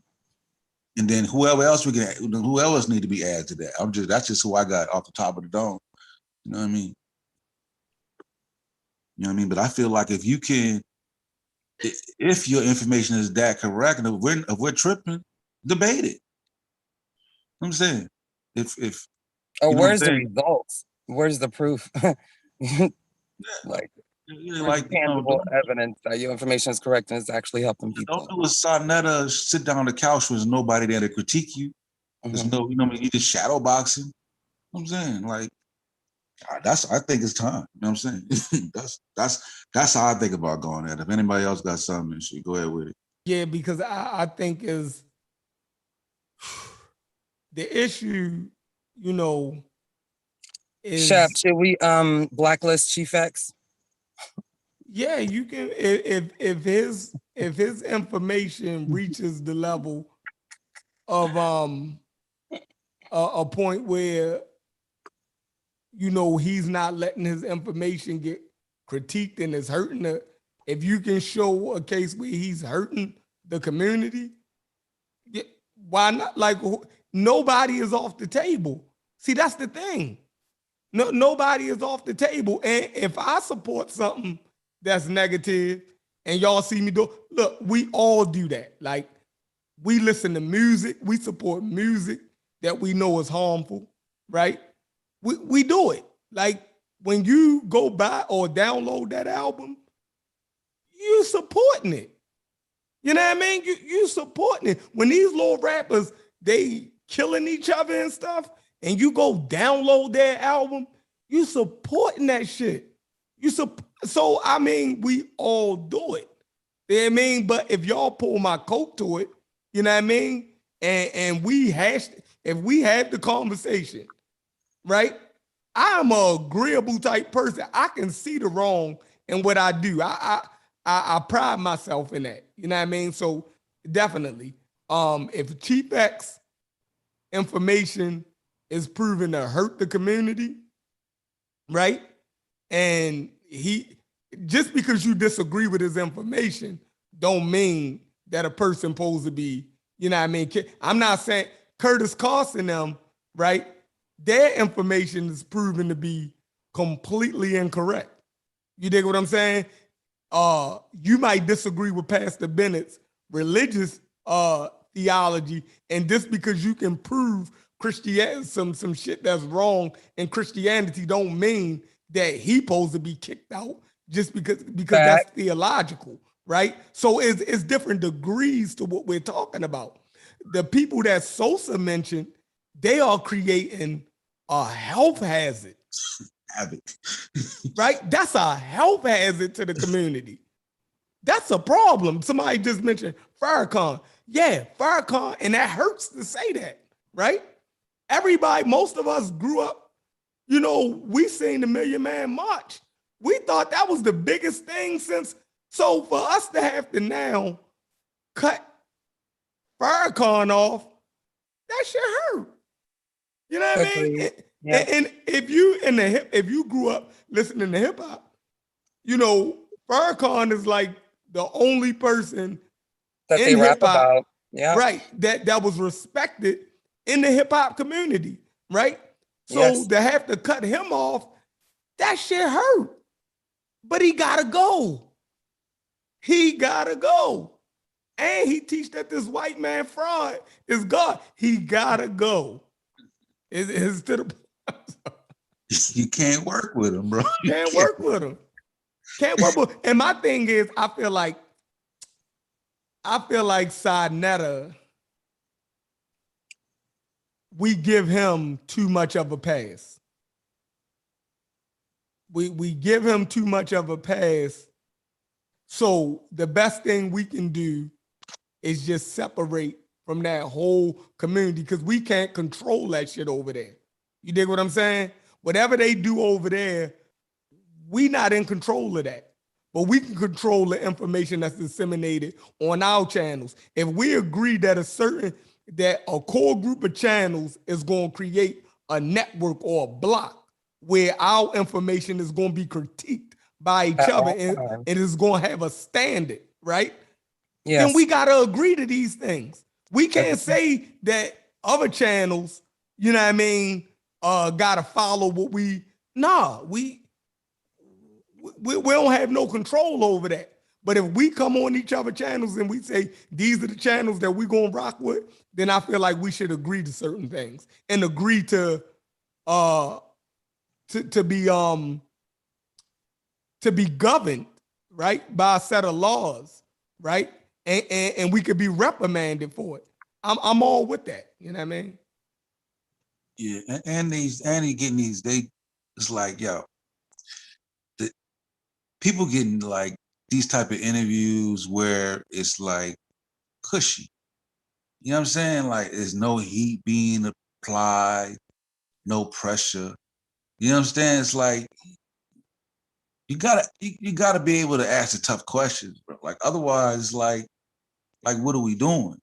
then whoever else need to be added to that. That's just who I got off the top of the dome. You know what I mean? You know what I mean? But I feel like if your information is that correct, and if we're tripping, debate it. You know what I'm saying? If where's the results? Where's the proof? Like tangible evidence that your information is correct and it's actually helping people. Don't do a Sarnetta sit down on the couch with nobody there to critique you. There's no, you know what I mean? You just shadow boxing. You know what I'm saying? Like, I think it's time. You know what I'm saying? that's how I think about going at it. If anybody else got something, shit, go ahead with it. Yeah, because I think is the issue, you know, is Shep, should we blacklist Chief X? Yeah, you can if his information reaches the level of a point where, you know, he's not letting his information get critiqued and is hurting it. If you can show a case where he's hurting the community, why not? Like, nobody is off the table. See, that's the thing. No, nobody is off the table. And if I support something that's negative and y'all see me do, look, we all do that. Like, we listen to music, we support music that we know is harmful, right? We do it. Like, when you go buy or download that album, you supporting it. You know what I mean? You supporting it. When these little rappers, they killing each other and stuff, and you go download their album, you supporting that shit. So, I mean, we all do it. You know what I mean? But if y'all pull my coat to it, you know what I mean? And if we had the conversation, right? I'm an agreeable type person. I can see the wrong in what I do. I pride myself in that. You know what I mean? So definitely, if Chief X information is proven to hurt the community, right? And just because you disagree with his information don't mean that a person supposed to be, you know what I mean? I'm not saying Curtis Carson them, right? Their information is proven to be completely incorrect. You dig what I'm saying? You might disagree with Pastor Bennett's religious theology, and just because you can prove Christianity, some shit that's wrong in Christianity, don't mean that he supposed to be kicked out just because that's theological, right? So it's different degrees to what we're talking about. The people that Sosa mentioned, they are creating a health hazard. Right? That's a health hazard to the community. That's a problem. Somebody just mentioned Farrakhan. Yeah, Farrakhan, and that hurts to say that. right? Everybody, most of us grew up, you know, we seen the Million Man March. We thought that was the biggest thing since, so for us to have to now cut Farrakhan off, that shit hurt. You know what I mean? Agreed. Yeah. And if you grew up listening to hip hop, you know, Farrakhan is like the only person That they in rap hip hop, about. Yeah. right, that was respected in the hip hop community, right? So Yes. to have to cut him off, that shit hurt. But he gotta go. He gotta go. And he teach that this white man fraud is God. He gotta go. It's to the You can't work with him, bro. You can't work with him. Can't work with. And my thing is, I feel like Sa-Neter, we give him too much of a pass. We give him too much of a pass. So the best thing we can do is just separate from that whole community because we can't control that shit over there. You dig what I'm saying? Whatever they do over there, we not in control of that. But we can control the information that's disseminated on our channels. If we agree that a core group of channels is going to create a network or a block where our information is going to be critiqued by each other and it is going to have a standard, right? Yes. Then we got to agree to these things. We can't say that other channels, you know what I mean, got to follow what we don't have no control over that. But if we come on each other channels and we say, these are the channels that we're going to rock with, then I feel like we should agree to certain things and agree to be governed, right, by a set of laws, right? And we could be reprimanded for it. I'm all with that. You know what I mean? Yeah, and he getting these, it's like, yo, the people getting like these type of interviews where it's like cushy. You know what I'm saying? Like there's no heat being applied, no pressure. You know what I'm saying? It's like you gotta be able to ask the tough questions, bro. Like otherwise, like what are we doing?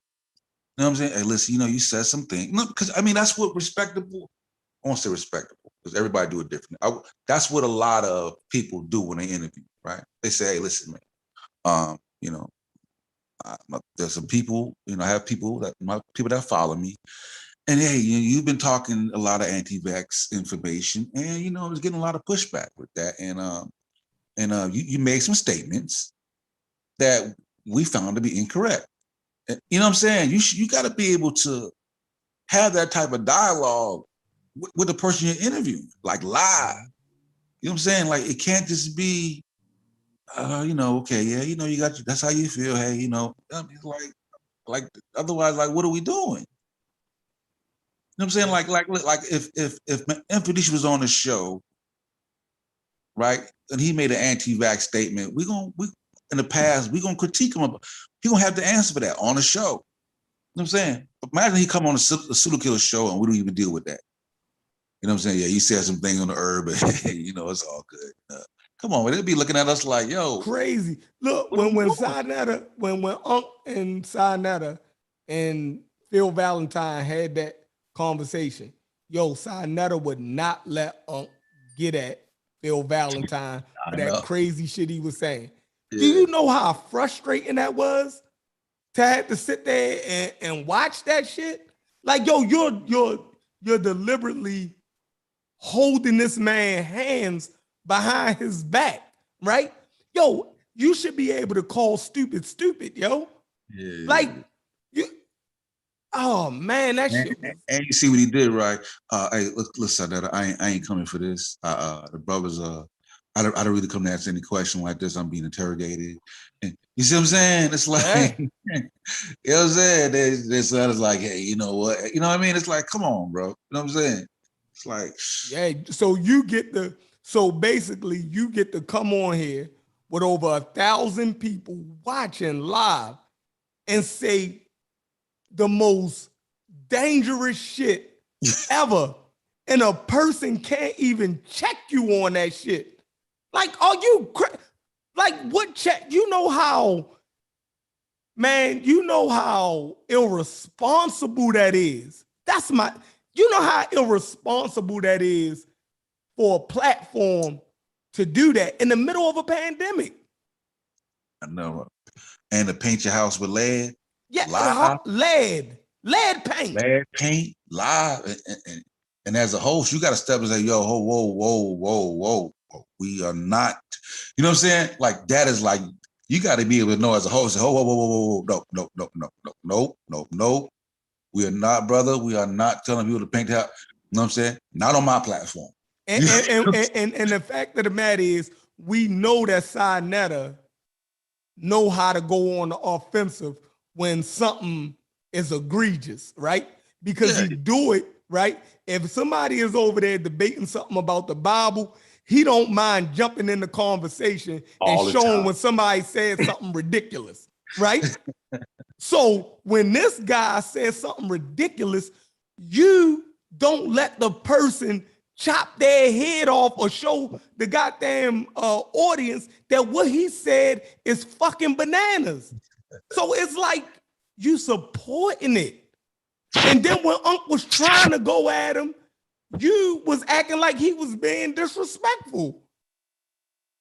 You know what I'm saying? Hey, listen, you know, you said something. No, because I mean that's what respectable. I won't say respectable because everybody do it differently. That's what a lot of people do when they interview, right? They say, "Hey, listen, man. You know, there's some people. You know, I have people that follow me, and hey, you've been talking a lot of anti-vax information, and you know, it's getting a lot of pushback with that, and you made some statements that we found to be incorrect. And, you know what I'm saying? You got to be able to have that type of dialogue with the person you're interviewing, like live. You know what I'm saying? Like it can't just be, you know, okay, yeah, you know, that's how you feel. Hey, you know, I mean, like otherwise, like, what are we doing? You know what I'm saying? Like if Infidel was on the show, right, and he made an anti-vax statement, in the past, we're gonna critique him. He gonna have to answer for that on the show. You know what I'm saying? But imagine he come on a Pseudo Killer show and we don't even deal with that. You know what I'm saying? Yeah, you said some thing on the herb, but hey, you know, it's all good. Come on, they'll be looking at us like, yo. Crazy. Look, when Sa-Neter, when Unc and Sa-Neter and Phil Valentine had that conversation, yo, Sa-Neter would not let Unc get at Phil Valentine for that crazy shit he was saying. Yeah. Do you know how frustrating that was to have to sit there and watch that shit? Like, yo, you're deliberately holding this man's hands behind his back, right? Yo, you should be able to call stupid, yo. Yeah. Like, you. Oh man, that shit. And you see what he did, right? Hey, listen, I ain't coming for this. The brothers, I don't really come to answer any question like this. I'm being interrogated. And you see what I'm saying? It's like, you know what I'm saying? There's like, hey, you know what? You know what I mean? It's like, come on, bro. You know what I'm saying? It's like, yeah. So basically, you get to come on here with over 1,000 people watching live and say the most dangerous shit ever. And a person can't even check you on that shit. Like, are you like what check? You know how, man, you know how irresponsible that is. You know how irresponsible that is for a platform to do that in the middle of a pandemic. I know. And to paint your house with lead. Yeah, live, lead paint. Lead paint, live. And as a host, you got to step and say, yo, whoa. We are not, you know what I'm saying? Like that is like, you got to be able to know as a host, whoa, no. We are not, brother. We are not telling people to paint out. You know what I'm saying? Not on my platform. And the fact of the matter is, we know that Sinetta know how to go on the offensive when something is egregious, right? Because he do it, right? If somebody is over there debating something about the Bible, he don't mind jumping in the conversation and showing when somebody says something ridiculous, right? So when this guy says something ridiculous, you don't let the person chop their head off or show the goddamn audience that what he said is fucking bananas. So it's like you supporting it. And then when Unc was trying to go at him, you was acting like he was being disrespectful.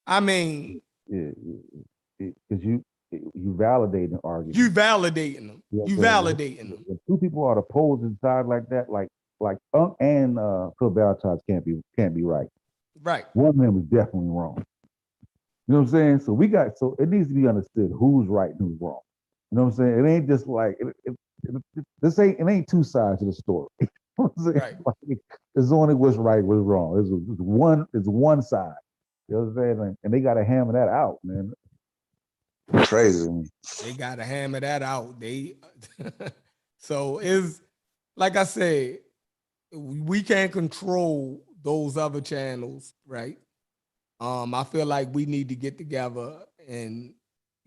I mean, because you validating the argument. You validating them. Yeah, you validating them. When two people are opposing sides like that, like Unc and Phil Valentine's can't be right. Right. One of them is definitely wrong. You know what I'm saying? So it needs to be understood who's right and who's wrong. You know what I'm saying? It ain't just like it ain't two sides to the story. You know what I'm saying? Right. Like, there's only what's right, what's wrong. It's one side. You know what I'm saying? And they gotta hammer that out, man. Crazy. They gotta hammer that out. So it's like I said, we can't control those other channels, right? I feel like we need to get together and,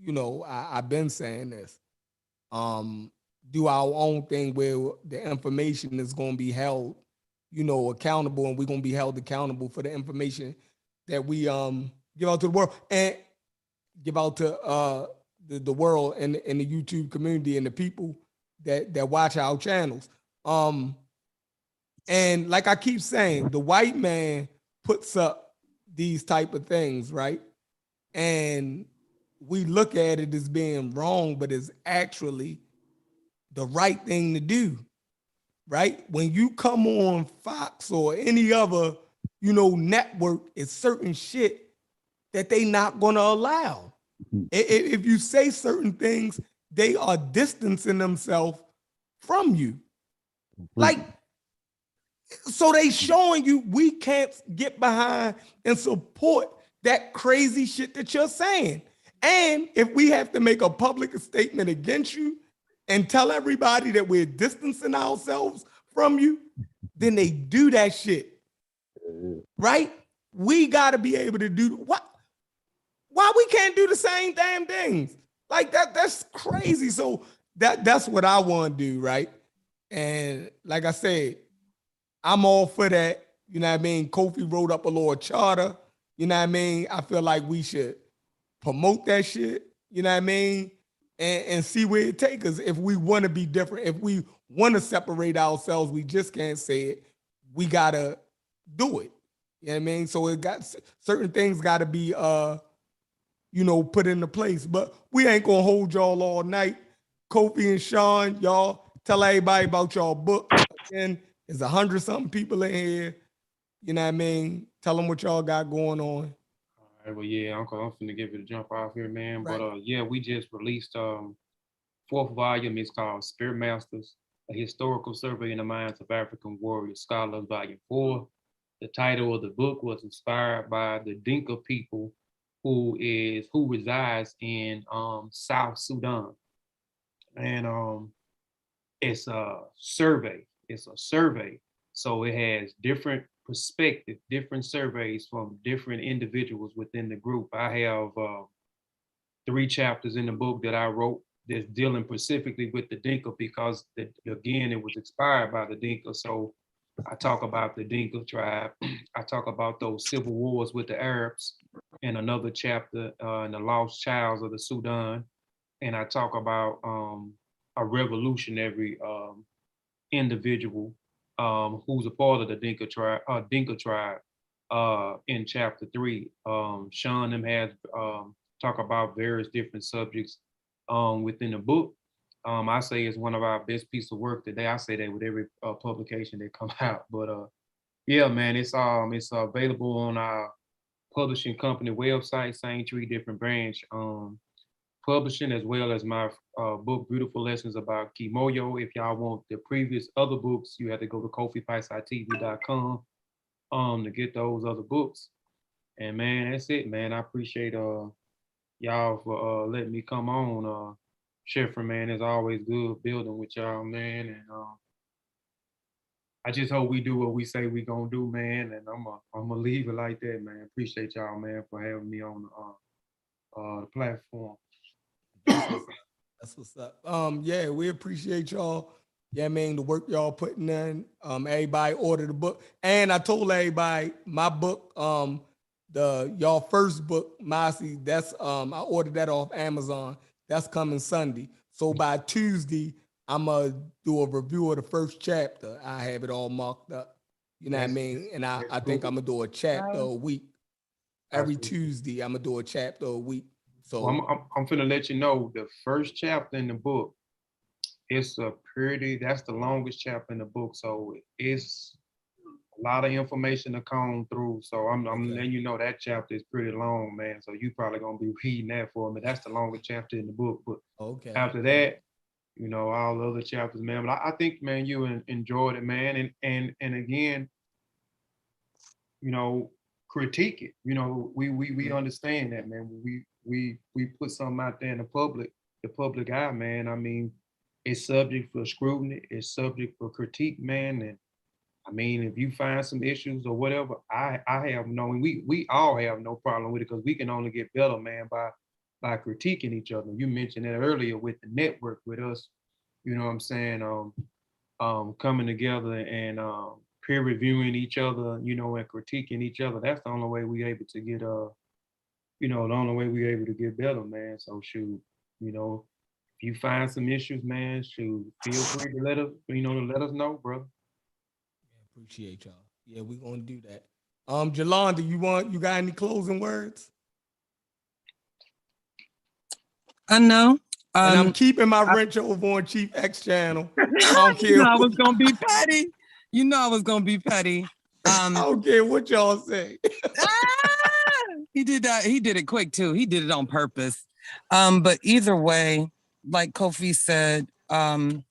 you know, I've been saying this, do our own thing where the information is going to be held, you know, accountable, and we're going to be held accountable for the information that we give out to the world and give out to the world and the YouTube community and the people that watch our channels. And like I keep saying, the white man puts up these type of things, right? And we look at it as being wrong, but it's actually the right thing to do, right? When you come on Fox or any other, you know, network, it's certain shit that they not gonna allow. If you say certain things, they are distancing themselves from you. Like, so they showing you we can't get behind and support that crazy shit that you're saying. And if we have to make a public statement against you and tell everybody that we're distancing ourselves from you, then they do that shit. Right? We got to be able to do what? Why we can't do the same damn things? Like that's crazy. So that's what I want to do, right? And like I said, I'm all for that. You know what I mean? Kofi wrote up a little charter. You know what I mean? I feel like we should promote that shit. You know what I mean? And see where it takes us. If we want to be different, if we want to separate ourselves, we just can't say it. We gotta do it. You know what I mean? So it got certain things got to be you know, put into place. But we ain't gonna hold y'all all night. Kofi and Sean, y'all tell everybody about y'all book. Again, there's 100-something people in here. You know what I mean? Tell them what y'all got going on. All right, well, yeah, Uncle, I'm finna give it a jump off here, man. Right. But yeah, we just released 4th volume. It's called Spirit Masters, a historical survey in the minds of African warrior scholars, volume 4. The title of the book was inspired by the Dinka people who resides in South Sudan. And it's a survey. So it has different perspectives, different surveys from different individuals within the group. I have 3 chapters in the book that I wrote that's dealing specifically with the Dinka because again, it was inspired by the Dinka. So I talk about the Dinka tribe. I talk about those civil wars with the Arabs in another chapter in the Lost Childs of the Sudan. And I talk about a revolutionary individual who's a part of the Dinka tribe in chapter 3. Sean them has talk about various different subjects within the book. I say it's one of our best piece of work today. I say that with every publication that come out. But yeah, man, it's available on our publishing company website, Same Tree Different Branch Publishing, as well as my book, Beautiful Lessons About Kimoyo. If y'all want the previous other books, you have to go to KofiPaisaiTV.com to get those other books. And man, that's it, man. I appreciate y'all for letting me come on. Sheffrin, man, it's always good building with y'all, man. And I just hope we do what we say we gonna do, man. And I'm gonna leave it like that, man. Appreciate y'all, man, for having me on the platform. That's what's up. Yeah, we appreciate y'all. Yeah, I mean, the work y'all putting in. Everybody ordered the book. And I told everybody my book, the y'all first book, Mossy, that's I ordered that off Amazon. That's coming Sunday. So by Tuesday, I'm gonna do a review of the first chapter. I have it all marked up. You know what I mean? And I think I'm gonna do a chapter a week. Every Tuesday, I'm gonna do a chapter a week. So well, I'm finna let you know the first chapter in the book. That's the longest chapter in the book. So it's a lot of information to comb through. So I'm letting you know that chapter is pretty long, man. So you probably gonna be reading that for me. That's the longest chapter in the book. But after that, you know, all the other chapters, man. But I think, man, you enjoyed it, man. And again, you know, critique it. You know, we understand that, man. We put something out there in the public eye, man. I mean, it's subject for scrutiny, it's subject for critique, man. And I mean, if you find some issues or whatever, I have we all have no problem with it because we can only get better, man, by critiquing each other. You mentioned it earlier with the network, with us, you know what I'm saying, coming together and peer reviewing each other, you know, and critiquing each other. That's the only way we able to get you know, the only way we able to get better, man. So shoot, you know, if you find some issues, man, shoot, feel free to let us know, brother. Appreciate y'all. Yeah, we're gonna do that. Jolanda, you got any closing words? I know. And I'm keeping my wrench over on Chief X channel. I don't care. You know I was gonna be petty. You know I was gonna be petty. I don't care what y'all say. He did that. He did it quick too. He did it on purpose. But either way, like Kofi said, and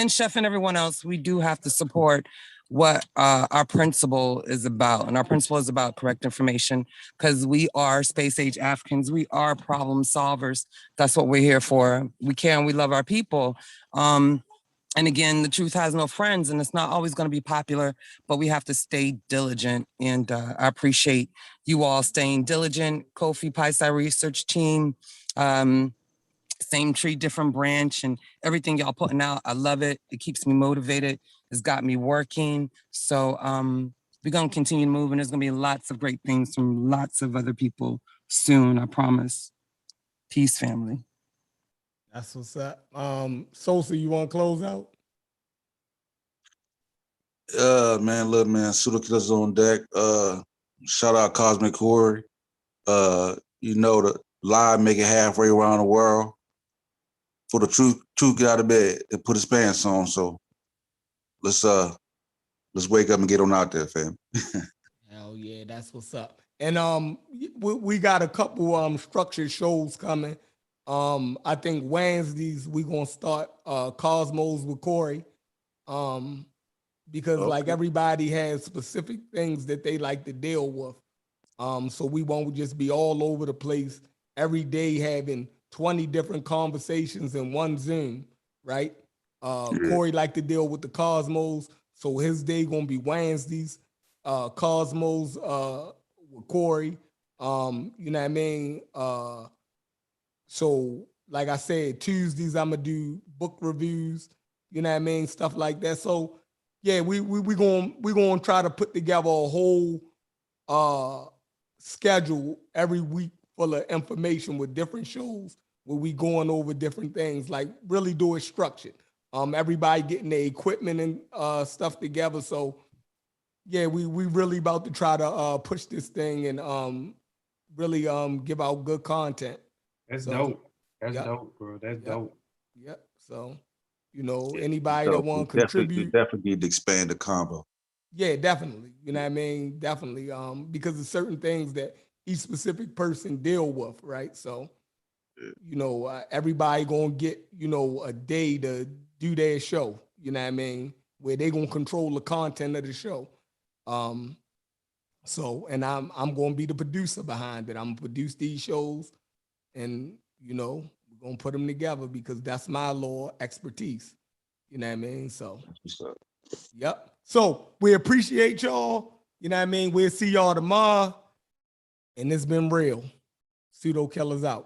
Chef and everyone else, we do have to support what our principle is about. And our principle is about correct information because we are space age Africans. We are problem solvers. That's what we're here for. We care and we love our people. And again, the truth has no friends and it's not always going to be popular, but we have to stay diligent. And I appreciate you all staying diligent. Kofi Paisai Research Team, Same Tree, Different Branch, and everything y'all putting out. I love it. It keeps me motivated. It's got me working. So we're going to continue moving. There's going to be lots of great things from lots of other people soon, I promise. Peace, family. That's what's up. Sosa, you want to close out? Man, look, man, Pseudo Killers on deck. Shout out Cosmic Corey. You know, the live make it halfway around the world. For the truth get out of bed and put his pants on. So let's wake up and get on out there, fam. Hell yeah, that's what's up. And we got a couple structured shows coming. I think Wednesdays we gonna start Cosmos with Corey. Because like everybody has specific things that they like to deal with. So we won't just be all over the place every day having 20 different conversations in one Zoom, right? Corey like to deal with the Cosmos, so his day gonna be Wednesdays. Cosmos with Corey. You know what I mean? So like I said, Tuesdays I'm gonna do book reviews, you know what I mean, stuff like that. So yeah, we gonna try to put together a whole schedule every week full of information with different shows where we going over different things, like really do it structured. Everybody getting their equipment and stuff together. So yeah, we really about to try to push this thing and really give out good content. That's So, dope. That's yep. dope, bro. That's Yep. dope. Yep. So, you know, Yeah, anybody so that want to we contribute, definitely need to expand the combo. yeah, definitely. You know what I mean? Definitely. Because of certain things that each specific person deal with, right? So, you know, everybody gonna get, you know, a day to do their show, you know what I mean? Where they gonna control the content of the show. So, and I'm gonna be the producer behind it. I'm gonna produce these shows and, you know, we're gonna put them together because that's my law expertise. You know what I mean? So, yep. So we appreciate y'all. You know what I mean? We'll see y'all tomorrow. And it's been real. Pseudo Killers out.